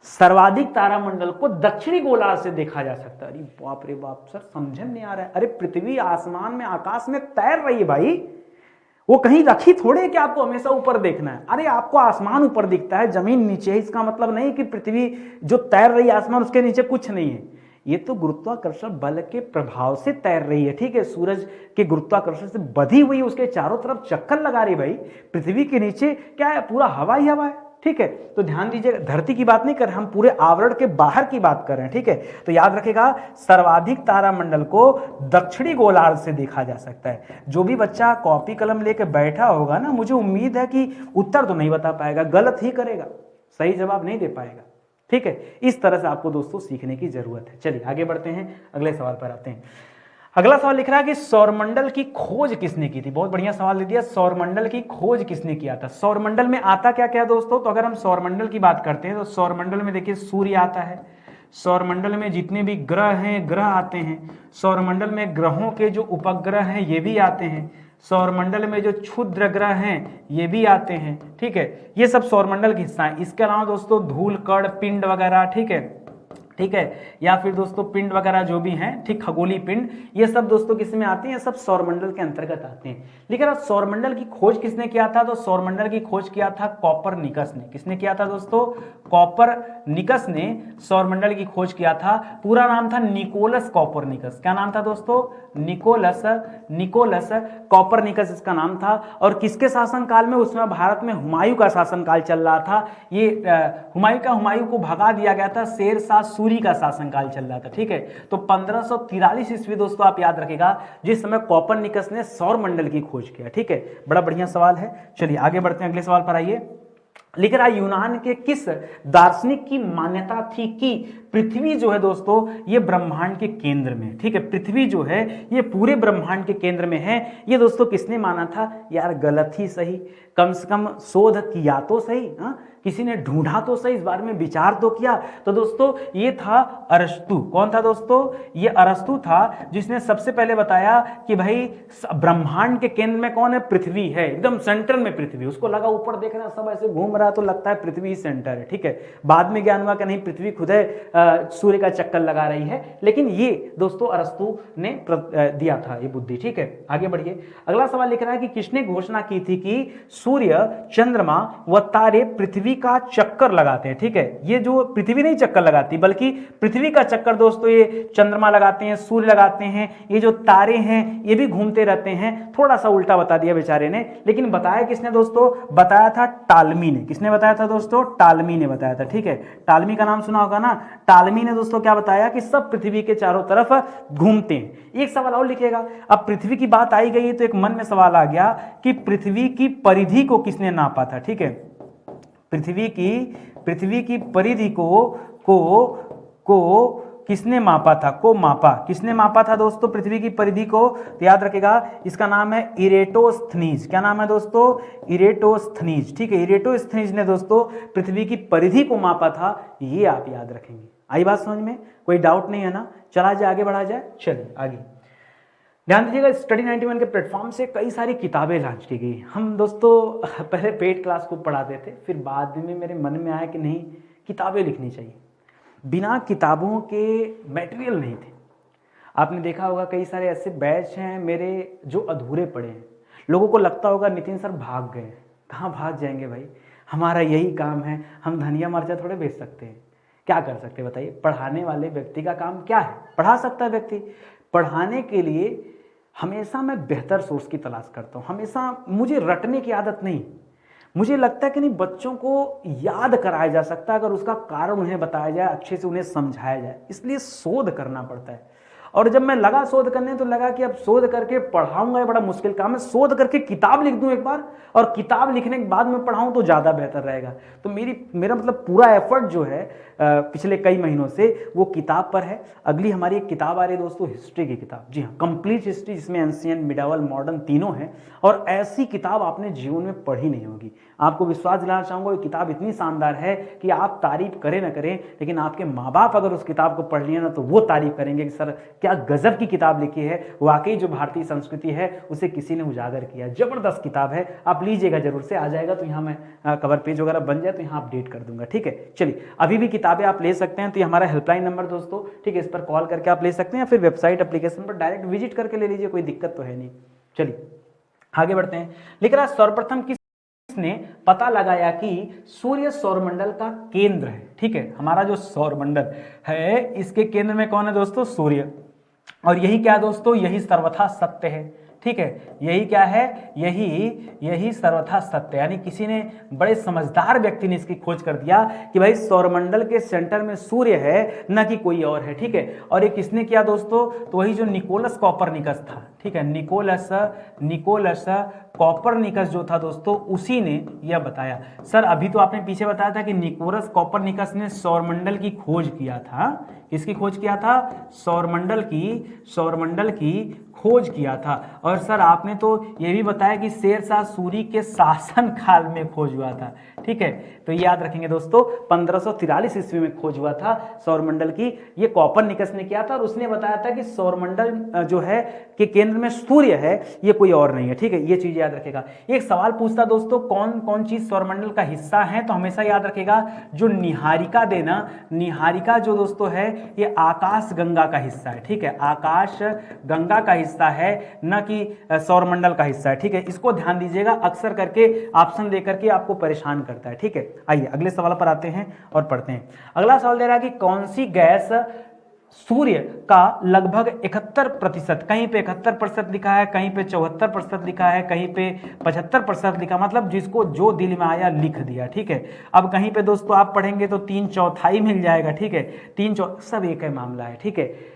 सर्वाधिक तारामंडल को दक्षिणी गोलार्ध से देखा जा सकता है। अरे बाप रे बाप सर, समझ में नहीं आ रहा है। अरे पृथ्वी आसमान में, आकाश में तैर रही है भाई, वो कहीं रखी थोड़े है कि आपको हमेशा ऊपर देखना है। अरे आपको आसमान ऊपर दिखता है, जमीन नीचे है, इसका मतलब नहीं कि पृथ्वी जो तैर रही है आसमान उसके नीचे कुछ नहीं है। ये तो गुरुत्वाकर्षण बल के प्रभाव से तैर रही है, ठीक है, सूरज के गुरुत्वाकर्षण से बधी हुई उसके चारों तरफ चक्कर लगा रही भाई। पृथ्वी के नीचे क्या है? पूरा हवा ही हवा है, ठीक है। तो ध्यान दीजिएगा, धरती की बात नहीं कर रहे हम, पूरे आवरण के बाहर की बात कर रहे हैं, ठीक है। तो याद रखेगा, सर्वाधिक तारामंडल को दक्षिणी गोलार्ध से देखा जा सकता है। जो भी बच्चा कॉपी कलम लेके बैठा होगा ना, मुझे उम्मीद है कि उत्तर तो नहीं बता पाएगा, गलत ही करेगा, सही जवाब नहीं दे पाएगा, ठीक है। इस तरह से आपको दोस्तों सीखने की जरूरत है। चलिए आगे बढ़ते हैं, अगले सवाल पर आते हैं। अगला सवाल लिख रहा है कि सौरमंडल की खोज किसने की थी? बहुत बढ़िया सवाल दे दिया, सौरमंडल की खोज किसने किया था? सौरमंडल में आता क्या क्या दोस्तों? तो अगर हम सौरमंडल की बात करते हैं तो सौरमंडल में देखिए सूर्य आता है, सौरमंडल में जितने भी ग्रह हैं, ग्रह आते हैं, सौरमंडल में ग्रहों के जो उपग्रह हैं ये भी आते हैं, सौरमंडल में जो क्षुद्र ग्रह हैं ये भी आते हैं, ठीक है, ये सब सौरमंडल का हिस्सा है। इसके अलावा दोस्तों धूल कण पिंड वगैरह, ठीक है, ठीक है, या फिर दोस्तों पिंड वगैरह जो भी हैं, ठीक, खगोलीय पिंड, ये सब दोस्तों किस में आते हैं? सब सौरमंडल के अंतर्गत आते हैं। लेकिन सौरमंडल की खोज किसने किया था? तो सौरमंडल की खोज किया था कॉपरनिकस ने। किसने किया था दोस्तों? कॉपरनिकस ने सौरमंडल की खोज किया था। पूरा नाम था निकोलस कॉपरनिकस। क्या नाम था दोस्तों? निकोलस कॉपरनिकस इसका नाम था। और किसके शासनकाल में? उसमें भारत में हुमायूं का शासनकाल चल रहा था। ये हुमायूं को भगा दिया गया था, शेरशाह सूरी का शासनकाल चल रहा था, ठीक है। तो 1543 ईस्वी दोस्तों आप याद रखेगा, जिस समय कॉपरनिकस ने सौरमंडल की खोज किया, ठीक है। बड़ा बढ़िया सवाल है। चलिए आगे बढ़ते हैं, अगले सवाल पर आइए। लिख रहा है यूनान के किस दार्शनिक की मान्यता थी कि पृथ्वी जो है दोस्तों ये ब्रह्मांड के केंद्र में, ठीक है, पृथ्वी जो है ये पूरे ब्रह्मांड के केंद्र में है। ये दोस्तों किसने माना था? यार गलत ही सही, कम से कम शोध किया तो सही, हाँ, किसी ने ढूंढा तो सही, इस बारे में विचार तो किया। तो दोस्तों ये था अरस्तु। कौन था दोस्तों? ये अरस्तु था, जिसने सबसे पहले बताया कि भाई ब्रह्मांड के केंद्र में कौन है? पृथ्वी है, एकदम सेंटर में पृथ्वी। उसको लगा ऊपर देख रहा सब ऐसे घूम रहा, तो लगता है पृथ्वी ही सेंटर है, ठीक है। बाद में ज्ञान हुआ कि नहीं, पृथ्वी खुद है, सूर्य का चक्कर लगा रही है। लेकिन ये दोस्तों अरस्तु ने दिया था ये बुद्धि, ठीक है। आगे बढ़िए, अगला सवाल लिख रहा है कि किसने घोषणा की थी कि सूर्य, चंद्रमा व तारे पृथ्वी का चक्कर लगाते हैं, ठीक है। ये जो पृथ्वी नहीं चक्कर लगाती, बल्कि पृथ्वी का चक्कर दोस्तों ये चंद्रमा लगाते हैं, सूर्य लगाते हैं, ये जो तारे हैं ये भी घूमते रहते हैं। थोड़ा सा उल्टा बता दिया बेचारे ने, लेकिन बताया किसने दोस्तों? बताया था टालमी ने। किसने बताया था दोस्तों? टालमी ने बताया था, ठीक है। टालमी का नाम सुना होगा ना। टालमी ने दोस्तों क्या बताया कि सब पृथ्वी के चारों तरफ घूमते हैं। एक सवाल और लिखिएगा, अब पृथ्वी की बात आई गई तो एक मन में सवाल आ गया कि पृथ्वी की परिधि को किसने नापा था, ठीक है। पृथ्वी की परिधि को किसने मापा था? किसने मापा था दोस्तों पृथ्वी की परिधि को? तो याद रखेगा, इसका नाम है इरेटोस्थनीज। क्या नाम है दोस्तों? इरेटोस्थनीज, ठीक है। इरेटोस्थनीज ने दोस्तों पृथ्वी की परिधि को मापा था, ये आप याद रखेंगे। आई बात समझ में? कोई डाउट नहीं है ना? चला जाए, आगे बढ़ा जाए। चलिए आगे ध्यान दीजिएगा, स्टडी 91 के प्लेटफॉर्म से कई सारी किताबें लॉन्च की गई। हम दोस्तों पहले पेड क्लास को पढ़ाते थे, फिर बाद में मेरे मन में आया कि नहीं, किताबें लिखनी चाहिए। बिना किताबों के मटेरियल नहीं थे। आपने देखा होगा कई सारे ऐसे बैच हैं मेरे जो अधूरे पड़े हैं। लोगों को लगता होगा नितिन सर भाग गए। कहाँ भाग जाएंगे भाई, हमारा यही काम है, हम धनिया मर्चा थोड़े बेच सकते हैं। क्या कर सकते हैं बताइए? पढ़ाने वाले व्यक्ति का काम क्या है? पढ़ा सकता है व्यक्ति। पढ़ाने के लिए हमेशा मैं बेहतर सोर्स की तलाश करता हूँ, हमेशा मुझे रटने की आदत नहीं। मुझे लगता है कि नहीं, बच्चों को याद कराया जा सकता है अगर उसका कारण उन्हें बताया जाए, अच्छे से उन्हें समझाया जाए, इसलिए शोध करना पड़ता है। और जब मैं लगा शोध करने तो लगा कि अब शोध करके पढ़ाऊंगा, ये बड़ा मुश्किल काम है, शोध करके किताब लिख दूं एक बार और किताब लिखने के बाद में पढ़ाऊं तो ज़्यादा बेहतर रहेगा। तो मेरा मतलब पूरा एफर्ट जो है पिछले कई महीनों से वो किताब पर है। अगली हमारी एक किताब आ रही है दोस्तों, हिस्ट्री की किताब। जी हाँ, कंप्लीट हिस्ट्री, जिसमें एंशिएंट, मिडावल, मॉडर्न तीनों हैं। और ऐसी किताब आपने जीवन में पढ़ी नहीं होगी। आपको विश्वास दिलाना चाहूँगा, ये किताब इतनी शानदार है कि आप तारीफ करें ना करें, लेकिन आपके माँ बाप अगर उस किताब को पढ़ लिए ना तो वो तारीफ करेंगे कि सर क्या गजब की किताब लिखी है, वाकई जो भारतीय संस्कृति है उसे किसी ने उजागर किया। जबरदस्त किताब है, आप लीजिएगा जरूर से। आ जाएगा तो यहाँ मैं कवर पेज वगैरह बन जाए तो यहाँ अपडेट कर दूंगा, ठीक है। चलिए, अभी भी किताबें आप ले सकते हैं, तो ये हमारा हेल्पलाइन नंबर दोस्तों, ठीक है, इस पर कॉल करके आप ले सकते हैं या फिर वेबसाइट एप्लीकेशन पर डायरेक्ट विजिट करके ले लीजिए, कोई दिक्कत तो है नहीं। चलिए आगे बढ़ते हैं। लिख रहा है, सर्वप्रथम किसने पता लगाया कि सूर्य सौरमंडल का केंद्र है? ठीक है, हमारा जो सौरमंडल है इसके केंद्र में कौन है दोस्तों? सूर्य। और यही क्या दोस्तों? यही सर्वथा सत्य है, ठीक है। यही क्या है? यही सर्वथा सत्य, यानी किसी ने, बड़े समझदार व्यक्ति ने इसकी खोज कर दिया कि भाई सौरमंडल के सेंटर में सूर्य है, न कि कोई और है, ठीक है। और ये किसने किया दोस्तों? तो वही जो निकोलस कॉपरनिकस था, ठीक है, निकोलस कॉपरनिकस जो था दोस्तों, उसी ने यह बताया। सर अभी तो आपने पीछे बताया था कि निकोलस कॉपरनिकस ने सौरमंडल की खोज किया था। किसकी खोज किया था? सौरमंडल की खोज किया था। और सर आपने तो ये भी बताया कि शेरशाह सूरी के शासन काल में खोज हुआ था, ठीक है। तो याद रखेंगे दोस्तों, 1543 ईस्वी में खोज हुआ था सौरमंडल की। ये कॉपरनिकस ने किया था और उसने बताया था कि सौरमंडल जो है के केंद्र में सूर्य है, ये कोई और नहीं है, ठीक है। ये चीज याद रखेगा। एक सवाल पूछता दोस्तों, कौन कौन चीज सौरमंडल का हिस्सा है? तो हमेशा याद रखेगा जो निहारिका देना, निहारिका जो दोस्तों है ये आकाश गंगा का हिस्सा है, ठीक है, आकाश गंगा का हिस्सा है, न कि सौरमंडल का हिस्सा है, ठीक है। इसको ध्यान दीजिएगा, अक्सर करके ऑप्शन देकर के आपको परेशान करता है, ठीक है। आइए अगले सवाल पर आते हैं और पढ़ते हैं। अगला सवाल दे रहा है कि कौन सी गैस सूर्य का लगभग 71%, कहीं पे 71% लिखा है, कहीं पे 74% लिखा है, कहीं पे 75% लिखा, मतलब जिसको जो दिल में आया लिख दिया, ठीक है। अब कहीं पे दोस्तों आप पढ़ेंगे तो 3/4 मिल जाएगा, ठीक है, 3/4 सब एक है मामला है, ठीक है।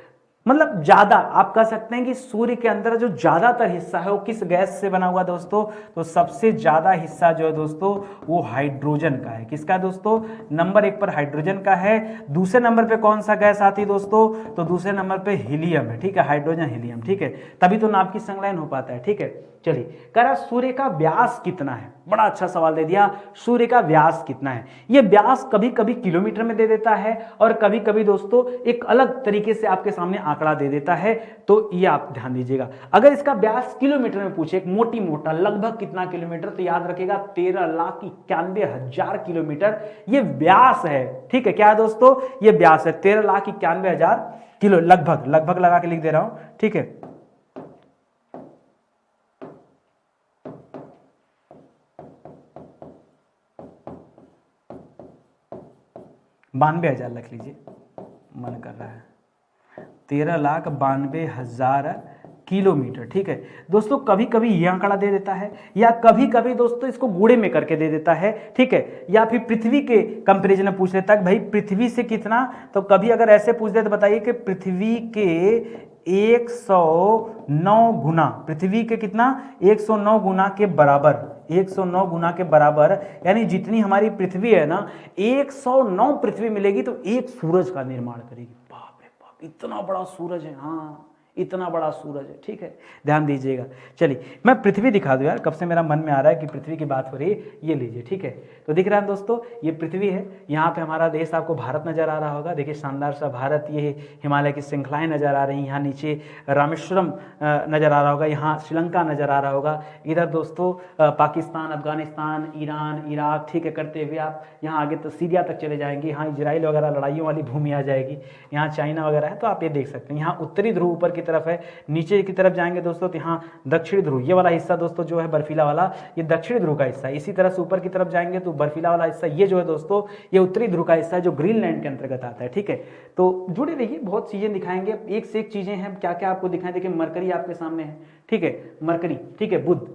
मतलब ज्यादा आप कह सकते हैं कि सूर्य के अंदर जो ज्यादातर हिस्सा है वो किस गैस से बना हुआ दोस्तों? तो सबसे ज्यादा हिस्सा जो है दोस्तों वो हाइड्रोजन का है। किसका है दोस्तों? नंबर 1 पर हाइड्रोजन का है। दूसरे नंबर पे कौन सा गैस आती है दोस्तों? तो दूसरे नंबर पे हीलियम है, ठीक है, हाइड्रोजन हीलियम, ठीक है, तभी तो नाभिक संलयन हो पाता है, ठीक है। चलिए, कह रहा सूर्य का व्यास कितना है? बड़ा अच्छा सवाल दे दिया, सूर्य का व्यास कितना है? ये व्यास कभी कभी किलोमीटर में दे देता है और कभी कभी दोस्तों एक अलग तरीके से आपके सामने आंकड़ा दे देता है, तो ये आप ध्यान दीजिएगा। अगर इसका व्यास किलोमीटर में पूछे, एक मोटी मोटा लगभग कितना किलोमीटर, तो याद रखेगा 13,91,000 किलोमीटर ये व्यास है, ठीक है। क्या है दोस्तों? ये व्यास है 13,91,000 किलो, लगभग लगा के लिख दे रहा हूं, ठीक है। 92,000 लिख लीजिए, मन कर रहा है, 13,92,000 किलोमीटर, ठीक है दोस्तों। कभी कभी ये आंकड़ा दे देता है या कभी कभी दोस्तों इसको गुणे में करके दे देता है, ठीक है, या फिर पृथ्वी के कंपैरिजन में पूछ लेता है भाई पृथ्वी से कितना, तो कभी अगर ऐसे पूछ दे तो बताइए कि पृथ्वी के 109 गुना, पृथ्वी के कितना? 109 गुना के बराबर, 109 गुना के बराबर, यानी जितनी हमारी पृथ्वी है ना 109 पृथ्वी मिलेगी तो एक सूरज का निर्माण करेगी। बाप रे बाप, इतना बड़ा सूरज है, हाँ इतना बड़ा सूरज है, ठीक है, ध्यान दीजिएगा। चलिए मैं पृथ्वी दिखा दूं यार, कब से मेरा मन में आ रहा है कि पृथ्वी की बात हो रही है, ये लीजिए, ठीक है। तो दिख रहा है दोस्तों ये पृथ्वी है, यहाँ पे हमारा देश आपको भारत नजर आ रहा होगा, देखिए शानदार सा भारत, ये हिमालय की श्रृंखलाएं नजर आ रही हैं, यहाँ नीचे रामेश्वरम नजर आ रहा होगा, यहाँ श्रीलंका नजर आ रहा होगा, इधर दोस्तों पाकिस्तान, अफगानिस्तान, ईरान, इराक, ठीक है, करते हुए आप यहाँ आगे तो सीरिया तक चले जाएंगे, यहाँ इजराइल वगैरह लड़ाइयों वाली भूमि आ जाएगी, यहाँ चाइना वगैरह है, तो आप ये देख सकते हैं। यहाँ उत्तरी ध्रुव ऊपर की तरफ है। नीचे की तरफ जाएंगे दोस्तों तो यहाँ दक्षिणी ध्रुव, ये वाला हिस्सा दोस्तों जो है बर्फीला वाला, ये दक्षिणी ध्रुव का हिस्सा है। इसी तरह से ऊपर की तरफ जाएंगे तो बर्फीला वाला हिस्सा ये जो है दोस्तों ये उत्तरी ध्रुव का हिस्सा है, जो ग्रीनलैंड के अंतर्गत आता है। ठीक है, तो जुड़े रहिए, बहुत चीजें दिखाएंगे, एक से एक चीजें हैं, क्या क्या आपको दिखाएं। देखिए मरकरी आपके सामने है, ठीक है, मरकरी, ठीक है, बुध,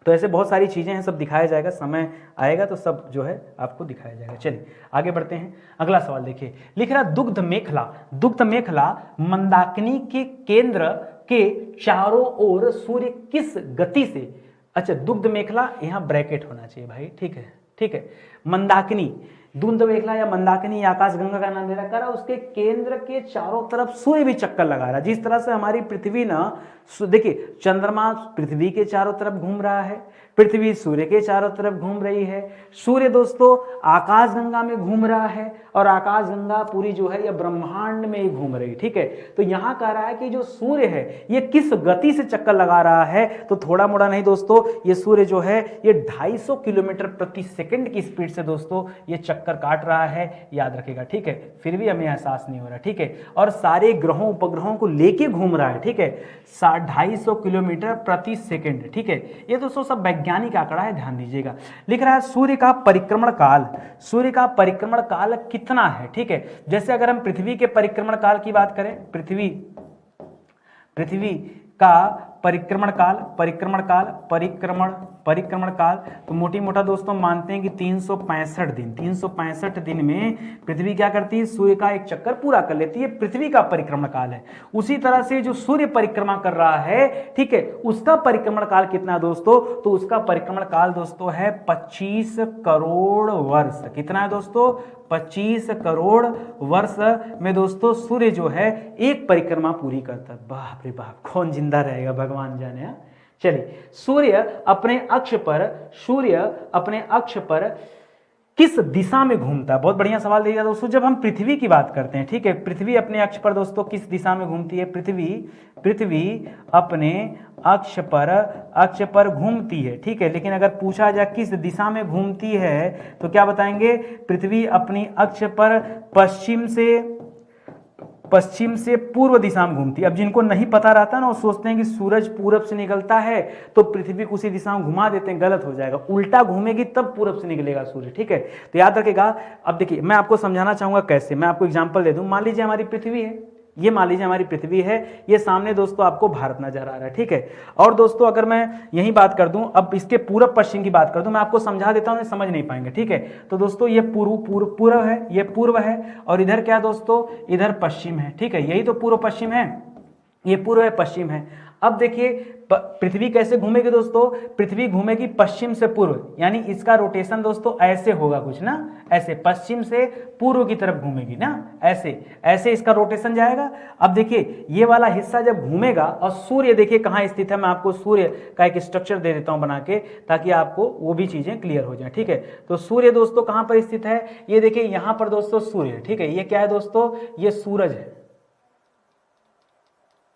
तो ऐसे बहुत सारी चीजें हैं, सब दिखाया जाएगा, समय आएगा तो सब जो है आपको दिखाया जाएगा। चलिए आगे बढ़ते हैं। अगला सवाल देखिए, लिख रहा दुग्ध मेखला, दुग्ध मेखला मंदाकिनी के केंद्र के चारों ओर सूर्य किस गति से, अच्छा दुग्ध मेखला यहाँ ब्रैकेट होना चाहिए भाई, ठीक है, ठीक है, मंदाकिनी, दुग्ध मेखला या मंदाकिनी आकाशगंगा का नाम दे रखा है, उसके केंद्र के चारों तरफ सूर्य भी चक्कर लगा रहा है। जिस तरह से हमारी पृथ्वी ना, देखिए चंद्रमा पृथ्वी के चारों तरफ घूम रहा है, पृथ्वी सूर्य के चारों तरफ घूम रही है, सूर्य दोस्तों आकाशगंगा में घूम रहा है और आकाशगंगा पूरी जो है यह ब्रह्मांड में ही घूम रही है। ठीक है, तो यहां कह रहा है कि जो सूर्य है ये किस गति से चक्कर लगा रहा है, तो थोड़ा मोड़ा नहीं दोस्तों, ये सूर्य जो है ये 250 किलोमीटर प्रति सेकंड की स्पीड से दोस्तों ये चक्कर काट रहा है, याद रखेगा। ठीक है, फिर भी हमें एहसास नहीं हो रहा। ठीक है, और सारे ग्रहों उपग्रहों को लेके घूम रहा है। ठीक है, 250 किलोमीटर प्रति सेकंड। ठीक है, ये दोस्तों सब वैज्ञानिक आंकड़ा है, ध्यान दीजिएगा। लिख रहा है सूर्य का परिक्रमण काल, सूर्य का परिक्रमण काल कितना है। ठीक है, जैसे अगर हम पृथ्वी के परिक्रमण काल की बात करें, पृथ्वी का परिक्रमण काल तो मोटी मोटा दोस्तों मानते हैं कि 365 दिन में पृथ्वी क्या करती है, सूर्य का एक चक्कर पूरा कर लेती है, पृथ्वी का परिक्रमण काल है। उसी तरह से जो सूर्य परिक्रमा कर रहा है, ठीक है, उसका परिक्रमण काल कितना है दोस्तों, तो उसका परिक्रमण काल दोस्तों है 25 करोड़ वर्ष। कितना है दोस्तों, 25 करोड़ वर्ष में दोस्तों सूर्य जो है एक परिक्रमा पूरी करता है। बाप रे बाप, कौन जिंदा रहेगा भगवान जाने। चलिए, सूर्य अपने अक्ष पर किस दिशा में घूमता है, बहुत बढ़िया सवाल दिया दोस्तों। जब हम पृथ्वी की बात करते हैं, ठीक है, पृथ्वी अपने अक्ष पर दोस्तों किस दिशा में घूमती है, पृथ्वी अपने अक्ष पर घूमती है। ठीक है, लेकिन अगर पूछा जाए किस दिशा में घूमती है तो क्या बताएंगे, पृथ्वी अपनी अक्ष पर पश्चिम से पूर्व दिशा में घूमती है। अब जिनको नहीं पता रहता ना, वो सोचते हैं कि सूरज पूरब से निकलता है तो पृथ्वी को उसी दिशा में घुमा देते हैं, गलत हो जाएगा, उल्टा घूमेगी तब पूरब से निकलेगा सूर्य। ठीक है, तो याद रखेगा। अब देखिए मैं आपको समझाना चाहूंगा कैसे, मैं आपको एग्जांपल दे दूं। मान लीजिए हमारी पृथ्वी है, ये मान लीजिए हमारी पृथ्वी है, ये सामने दोस्तों आपको भारत नजर आ रहा है। ठीक है, और दोस्तों अगर मैं यही बात कर दूं, अब इसके पूरब पश्चिम की बात कर दूं, मैं आपको समझा देता हूं, समझ नहीं पाएंगे। ठीक है, तो दोस्तों ये पूर्व है, ये पूर्व है, और इधर क्या दोस्तों, इधर पश्चिम है। ठीक है, यही तो पूर्व पश्चिम है, ये पूर्व है पश्चिम है। अब देखिए पृथ्वी कैसे घूमेगी दोस्तों, पृथ्वी घूमेगी पश्चिम से पूर्व, यानी इसका रोटेशन दोस्तों ऐसे होगा कुछ ना, ऐसे पश्चिम से पूर्व की तरफ घूमेगी ना, ऐसे इसका रोटेशन जाएगा। अब देखिए ये वाला हिस्सा जब घूमेगा, और सूर्य देखिए कहाँ स्थित है, मैं आपको सूर्य का एक स्ट्रक्चर दे देता हूं बना के, ताकि आपको वो भी चीजें क्लियर हो जाए। ठीक है, तो सूर्य दोस्तों कहाँ पर स्थित है, ये देखिए यहां पर दोस्तों सूर्य। ठीक है, ये क्या है दोस्तों, ये सूरज है।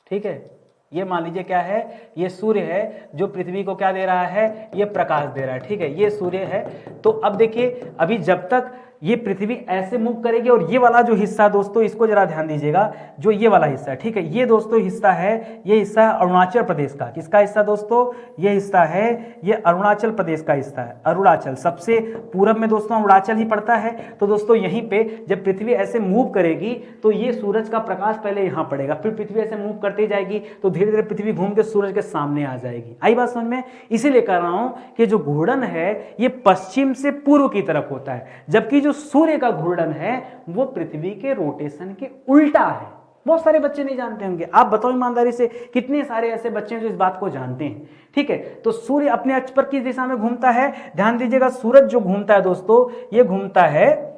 ठीक है, ये मान लीजिए क्या है, ये सूर्य है जो पृथ्वी को क्या दे रहा है, ये प्रकाश दे रहा है। ठीक है, ये सूर्य है। तो अब देखिए अभी जब तक ये पृथ्वी ऐसे मूव करेगी, और ये वाला जो हिस्सा दोस्तों, इसको जरा ध्यान दीजिएगा, जो ये वाला हिस्सा है, ठीक है, ये दोस्तों हिस्सा है, ये हिस्सा है अरुणाचल प्रदेश का। किसका हिस्सा दोस्तों, ये हिस्सा है, ये अरुणाचल प्रदेश का हिस्सा है। अरुणाचल सबसे पूरब में दोस्तों अरुणाचल ही पड़ता है। तो दोस्तों यहीं पे जब पृथ्वी ऐसे मूव करेगी तो ये सूरज का प्रकाश पहले यहाँ पड़ेगा, फिर पृथ्वी ऐसे मूव करती जाएगी तो धीरे धीरे पृथ्वी घूम के सूरज के सामने आ जाएगी। आई बात समझ में, इसीलिए कह रहा हूं कि जो घूर्णन है ये पश्चिम से पूर्व की तरफ होता है, जबकि जो सूर्य का घूर्णन है वो पृथ्वी के रोटेशन के उल्टा है। बहुत सारे बच्चे नहीं जानते होंगे, आप बताओ ईमानदारी से कितने सारे ऐसे बच्चे हैं जो इस बात को जानते हैं। ठीक है, तो सूर्य अपने अक्ष पर किस दिशा में घूमता है, ध्यान दीजिएगा, सूरज जो घूमता है दोस्तों, ये घूमता है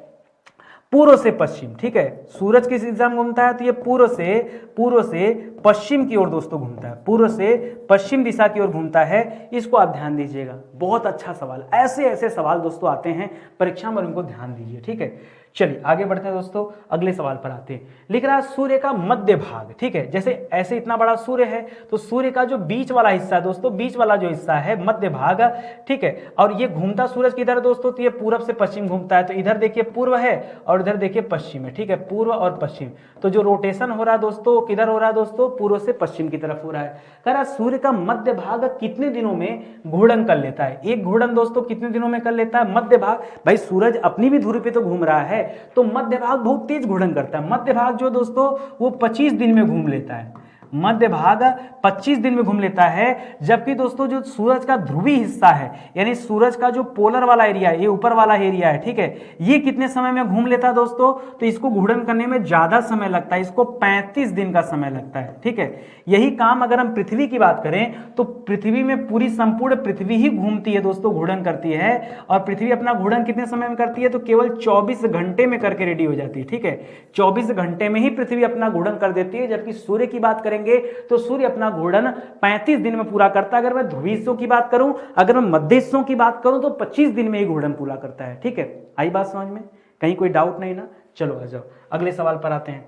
पूर्व से पश्चिम। ठीक है, सूरज किस दिशा में घूमता है, तो ये पूर्व से पश्चिम की ओर दोस्तों घूमता है, पूर्व से पश्चिम दिशा की ओर घूमता है। इसको आप ध्यान दीजिएगा, बहुत अच्छा सवाल। ऐसे ऐसे सवाल दोस्तों आते हैं परीक्षा में, उनको ध्यान दीजिए। ठीक है, चलिए आगे बढ़ते हैं दोस्तों, अगले सवाल पर आते हैं। लिख रहा है सूर्य का मध्य भाग, ठीक है, जैसे ऐसे इतना बड़ा सूर्य है तो सूर्य का जो बीच वाला हिस्सा है दोस्तों, बीच वाला जो हिस्सा है मध्य भाग, ठीक है, और ये घूमता सूरज किधर है दोस्तों, तो ये पूरब से पश्चिम घूमता है, तो इधर देखिए पूर्व है और इधर देखिए पश्चिम है, ठीक है, पूर्व और पश्चिम। तो जो रोटेशन हो रहा है दोस्तों किधर हो रहा है दोस्तों, पूर्व से पश्चिम की तरफ हो रहा है। कह रहा सूर्य का मध्य भाग कितने दिनों में घूर्णन कर लेता है, एक घूर्णन दोस्तों कितने दिनों में कर लेता है, मध्य भाग, भाई सूरज अपनी भी धुरी पे तो घूम रहा है, तो मध्य भाग बहुत तेज घूर्णन करता है। मध्य भाग जो दोस्तों वो 25 दिन में घूम लेता है, मध्य भाग 25 दिन में घूम लेता है। जबकि दोस्तों जो सूरज का ध्रुवीय हिस्सा है, यानी सूरज का जो पोलर वाला एरिया है, ये ऊपर वाला एरिया है, ठीक है, ये कितने समय में घूम लेता है दोस्तों, तो इसको घूर्णन करने में ज्यादा समय लगता है, इसको 35 दिन का समय लगता है, ठीक है। यही काम अगर हम पृथ्वी की बात करें तो पृथ्वी में पूरी संपूर्ण पृथ्वी ही घूमती है दोस्तों, घूर्णन करती है, और पृथ्वी अपना घूर्णन कितने समय में करती है, तो केवल 24 घंटे में करके रेडी हो जाती है, ठीक है, 24 घंटे में ही पृथ्वी अपना घूर्णन कर देती है। जबकि सूर्य की बात करेंगे तो सूर्य अपना घूर्णन 35 दिन में पूरा करता है। अगर मैं ध्रुवीय हिस्सों की बात करूं, अगर मैं मध्य हिस्सों की बात करूं तो 25 दिन में ही घूर्णन पूरा करता है, ठीक है। आई बात समझ में, कहीं कोई डाउट नहीं ना। चलो आ जाओ अगले सवाल पर आते हैं।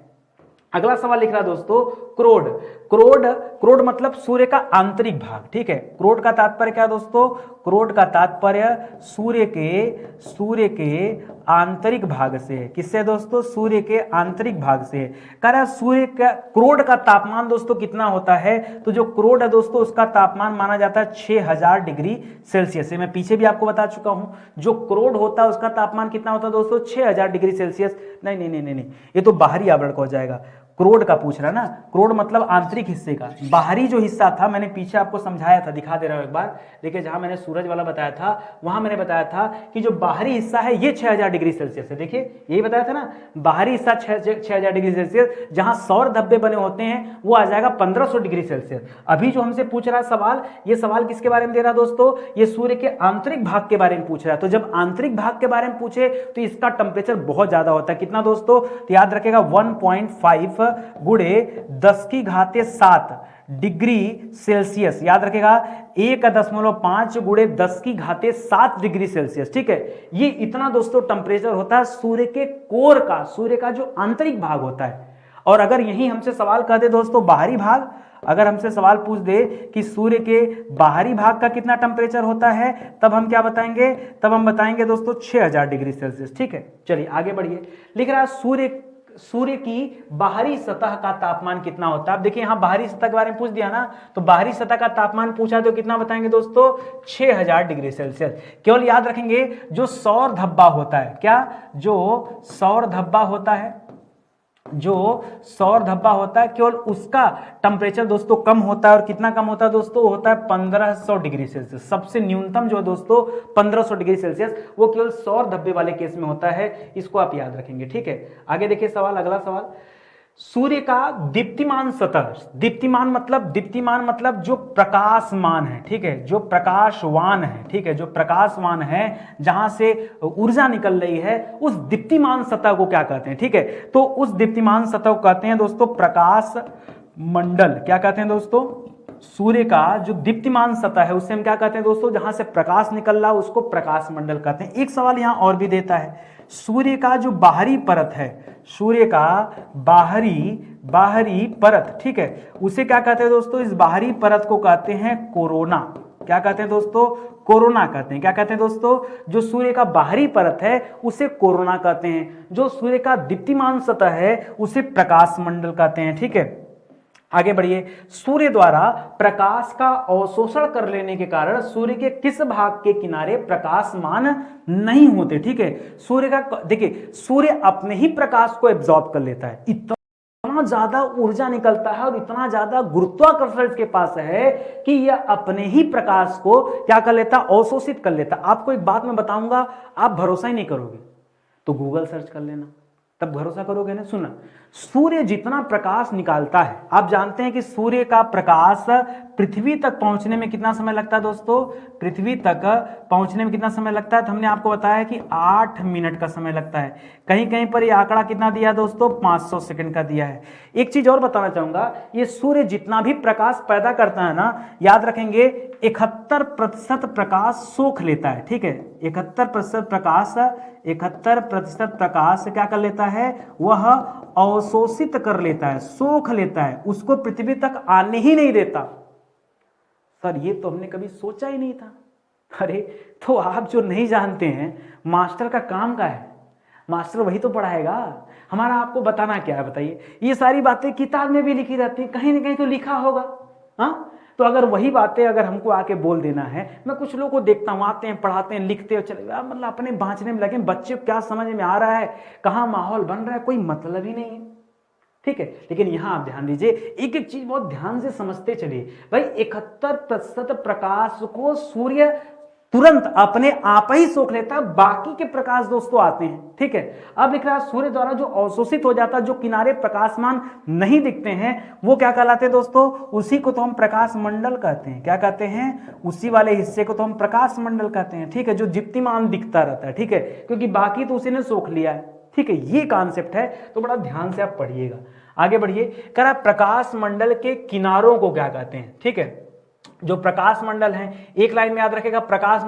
अगला सवाल लिख रहा दोस्तों क्रोड। क्रोड मतलब सूर्य का आंतरिक भाग, ठीक है। क्रोड का तात्पर्य क्या दोस्तों, क्रोड का तात्पर्य सूर्य के आंतरिक भाग से है। किससे दोस्तों, सूर्य के आंतरिक भाग से है। कह रहा सूर्य का क्रोड का तापमान दोस्तों कितना होता है, तो जो क्रोड है दोस्तों उसका तापमान माना जाता है 6000 डिग्री सेल्सियस। मैं पीछे भी आपको बता चुका हूं, जो क्रोड होता है उसका तापमान कितना होता है दोस्तों, 6000 डिग्री सेल्सियस। नहीं, ये तो बाहरी आवरण का हो जाएगा, क्रोड का पूछ रहा है ना। क्रोड मतलब आंतरिक हिस्से का, बाहरी जो हिस्सा था मैंने पीछे आपको समझाया था, दिखा दे रहा हूं एक बार। देखिए जहां मैंने सूरज वाला बताया था वहां मैंने बताया था कि जो बाहरी हिस्सा है ये 6000 डिग्री सेल्सियस है। देखिए यही बताया था ना, बाहरी हिस्सा 6000 डिग्री सेल्सियस, जहां सौर धब्बे बने होते हैं वो आ जाएगा 1500 डिग्री सेल्सियस। अभी जो हमसे पूछ रहा है सवाल, ये सवाल किसके बारे में दे रहा है दोस्तों, ये सूर्य के आंतरिक भाग के बारे में पूछ रहा है। तो जब आंतरिक भाग के बारे में पूछे तो इसका टेम्परेचर बहुत ज्यादा होता है। कितना दोस्तों, तो याद रखेगा 1.5 गुणे 10⁻7 डिग्री सेल्सियस। याद रखेगा 1.5 गुणे 10⁻7 डिग्री सेल्सियस, ठीक है। ये इतना दोस्तों टेम्परेचर होता है सूर्य के कोर का, सूर्य का जो आंतरिक भाग होता है। और अगर यही हमसे सवाल कहते दोस्तों बाहरी भाग, अगर हमसे सवाल पूछ दे कि सूर्य के बाहरी भाग का कितना टेम्परेचर होता है, तब हम क्या बताएंगे, तब हम बताएंगे दोस्तों 6000 डिग्री सेल्सियस, ठीक है। चलिए आगे बढ़िए। लिख रहा है सूर्य की बाहरी सतह का तापमान कितना होता है। अब देखिए यहां बाहरी सतह के बारे में पूछ दिया ना, तो बाहरी सतह का तापमान पूछा तो कितना बताएंगे दोस्तों, 6000 डिग्री सेल्सियस। केवल याद रखेंगे जो सौर धब्बा होता है, क्या, जो सौर धब्बा होता है, जो सौर धब्बा होता है केवल उसका टेम्परेचर दोस्तों कम होता है। और कितना कम होता है दोस्तों, होता है 1500 डिग्री सेल्सियस। सबसे न्यूनतम जो है दोस्तों 1500 डिग्री सेल्सियस, वो केवल सौर धब्बे वाले केस में होता है। इसको आप याद रखेंगे, ठीक है। आगे देखिए सवाल, अगला सवाल, सूर्य का दीप्तिमान सतह। दीप्तिमान मतलब जो प्रकाशमान है, ठीक है, जो प्रकाशवान है, ठीक है, जो प्रकाशवान है, जहां से ऊर्जा निकल रही है, उस दीप्तिमान सतह को क्या कहते हैं, ठीक है। तो उस दीप्तिमान सतह को कहते हैं दोस्तों प्रकाश मंडल। क्या कहते हैं दोस्तों, सूर्य का जो दीप्तिमान सतह है उसे हम क्या कहते हैं दोस्तों, जहां से प्रकाश निकल रहा है उसको प्रकाश मंडल कहते हैं। एक सवाल यहां और भी देता है, सूर्य का जो बाहरी परत है, सूर्य का बाहरी परत, ठीक है, उसे क्या कहते हैं दोस्तों, इस बाहरी परत को कहते हैं कोरोना। क्या कहते हैं दोस्तों, कोरोना कहते हैं। क्या कहते हैं दोस्तों, जो सूर्य का बाहरी परत है उसे कोरोना कहते हैं, जो सूर्य का दीप्तिमान सतह है उसे प्रकाश मंडल कहते हैं, ठीक है। आगे बढ़िए। सूर्य द्वारा प्रकाश का अवशोषण कर लेने के कारण सूर्य के किस भाग के किनारे प्रकाशमान नहीं होते, ठीक है। सूर्य का देखिए, सूर्य अपने ही प्रकाश को एब्जॉर्ब कर लेता है, इतना ज्यादा ऊर्जा निकलता है और इतना ज्यादा गुरुत्वाकर्षण इसके पास है कि यह अपने ही प्रकाश को क्या कर लेता, अवशोषित कर लेता। आपको एक बात मैं बताऊंगा, आप भरोसा ही नहीं करोगे तो गूगल सर्च कर लेना, तब भरोसा करोगे ना। सुना, सूर्य जितना प्रकाश निकालता है, आप जानते हैं कि सूर्य का प्रकाश पृथ्वी तक पहुंचने में कितना समय लगता है दोस्तों, पृथ्वी तक पहुंचने में कितना समय लगता है, तो हमने आपको बताया कि 8 मिनट का समय लगता है। कहीं कहीं पर यह आंकड़ा कितना दिया दोस्तों, 500 सेकंड का दिया है। एक चीज और बताना चाहूंगा, ये सूर्य जितना भी प्रकाश पैदा करता है ना, याद रखेंगे 71% प्रकाश सोख लेता है, ठीक है। 71% प्रकाश क्या कर लेता है, वह अवशोषित कर लेता है, सोख लेता है, उसको पृथ्वी तक आने ही नहीं देता। सर ये तो हमने कभी सोचा ही नहीं था। अरे तो आप जो नहीं जानते हैं, मास्टर का काम क्या है, मास्टर वही तो पढ़ाएगा, हमारा आपको बताना क्या है बताइए। ये सारी बातें किताब में भी लिखी रहती है, कहीं ना कहीं तो लिखा होगा। हाँ, तो अगर वही बातें अगर हमको आके बोल देना है, मैं कुछ लोगों को देखता हूँ आते हैं पढ़ाते हैं लिखते हो चले गए, मतलब अपने बाँचने में लगे, बच्चे को क्या समझ में आ रहा है, कहाँ माहौल बन रहा है, कोई मतलब ही नहीं है, ठीक है। लेकिन यहां आप ध्यान दीजिए, एक एक चीज बहुत ध्यान से समझते चलिए भाई। 71% प्रकाश को सूर्य तुरंत अपने आप ही सोख लेता है, बाकी के प्रकाश दोस्तों आते हैं, ठीक है। अब लिख रहा है सूर्य द्वारा जो अवशोषित हो जाता है, जो किनारे प्रकाशमान नहीं दिखते हैं, वो क्या कहलाते हैं दोस्तों, उसी को तो हम प्रकाश मंडल कहते हैं। क्या कहते हैं, उसी वाले हिस्से को तो हम प्रकाश मंडल कहते हैं, ठीक है, जो दीप्तिमान दिखता रहता है, ठीक है, क्योंकि बाकी तो उसी ने सोख लिया है, ठीक है। ये कॉन्सेप्ट है, तो बड़ा ध्यान से आप पढ़िएगा। आगे बढ़िए, कह रहा प्रकाश मंडल के किनारों को क्या कहते हैं, ठीक है। जो प्रकाश मंडल है, एक लाइन में याद रखेगा, प्रकाश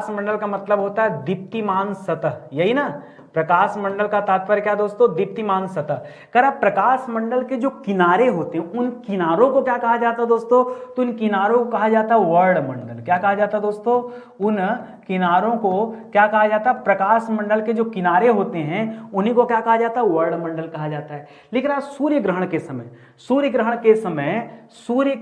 मंडल का मतलब होता है दीप्तिमान सतह, यही ना। प्रकाश मंडल का तात्पर्य क्या दोस्तों, दीप्तिमान सतह। कह रहा प्रकाश मंडल के जो किनारे होते हैं, उन किनारों को क्या कहा जाता है दोस्तों, तो इन किनारों को कहा जाता है वर्णमंडल। क्या कहा जाता है दोस्तों, उन किनारों को क्या कहा जाता है, प्रकाश मंडल के जो किनारे होते हैं उन्हीं को क्या कहा जाता है, वर्णमंडल कहा जाता है। लिख रहा सूर्य ग्रहण के समय सूर्य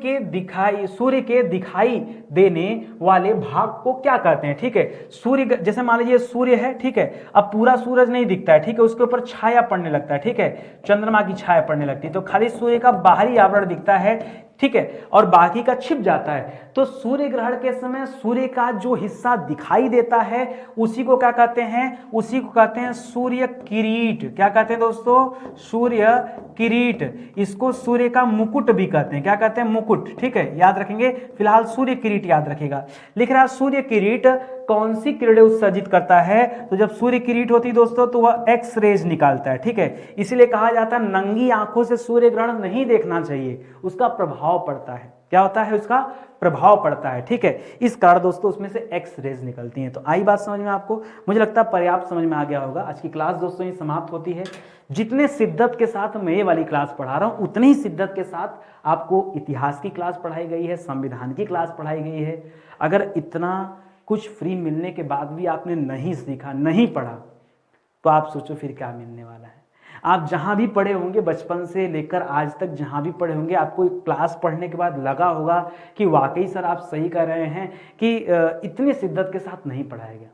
के दिखाई देने वाले भाग को क्या कहते हैं, ठीक है। सूर्य, जैसे मान लीजिए सूर्य है, ठीक है, अब पूरा सूरज नहीं दिखता है, ठीक है, उसके ऊपर छाया पड़ने लगता है, ठीक है, चंद्रमा की छाया पड़ने लगती है, तो खाली सूर्य का बाहरी आवरण दिखता है, ठीक है, और बाकी का छिप जाता है। तो सूर्य ग्रहण के समय सूर्य का जो हिस्सा दिखाई देता है उसी को क्या कहते हैं, उसी को कहते हैं सूर्य किरीट। क्या कहते हैं दोस्तों, सूर्य किरीट। इसको सूर्य का मुकुट भी कहते हैं। क्या कहते हैं, मुकुट, ठीक है, याद रखेंगे, फिलहाल सूर्य किरीट याद रखेगा। लिख रहा है सूर्य किरीट कौन सी किरणें उत्सर्जित करता है, तो जब सूर्य किरीट होती है दोस्तों तो वह एक्स रेज निकालता है, ठीक है। इसलिए कहा जाता है नंगी आंखों से सूर्य ग्रहण नहीं देखना चाहिए, उसका प्रभाव पड़ता है। क्या होता है, उसका प्रभाव पड़ता है, ठीक है। इस कारण दोस्तों उसमें से एक्स रेज निकलती हैं। तो आई बात समझ में आपको, मुझे लगता है पर्याप्त समझ में आ गया होगा। आज की क्लास दोस्तों ये समाप्त होती है। जितने शिद्दत के साथ मैं ये वाली क्लास पढ़ा रहा हूं, उतनी ही शिद्दत के साथ आपको इतिहास की क्लास पढ़ाई गई है, संविधान की क्लास पढ़ाई गई है। अगर इतना कुछ फ्री मिलने के बाद भी आपने नहीं सीखा, नहीं पढ़ा, तो आप सोचो फिर क्या मिलने वाला है। आप जहां भी पढ़े होंगे, बचपन से लेकर आज तक जहां भी पढ़े होंगे, आपको क्लास पढ़ने के बाद लगा होगा कि वाकई सर आप सही कर रहे हैं कि इतनी शिद्दत के साथ नहीं पढ़ाया गया,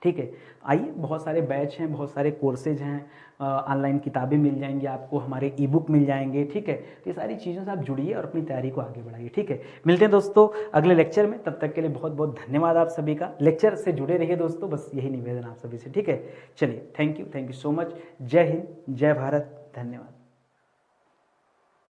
ठीक है। आइए, बहुत सारे बैच हैं, बहुत सारे कोर्सेज हैं, ऑनलाइन किताबें मिल जाएंगी आपको, हमारे ई बुक मिल जाएंगे, ठीक है। तो ये सारी चीज़ों से आप जुड़िए और अपनी तैयारी को आगे बढ़ाइए, ठीक है। मिलते हैं दोस्तों अगले लेक्चर में, तब तक के लिए बहुत बहुत धन्यवाद आप सभी का। लेक्चर से जुड़े रहिए दोस्तों, बस यही निवेदन आप सभी से, ठीक है। चलिए, थैंक यू सो मच। जय हिंद, जय भारत, धन्यवाद।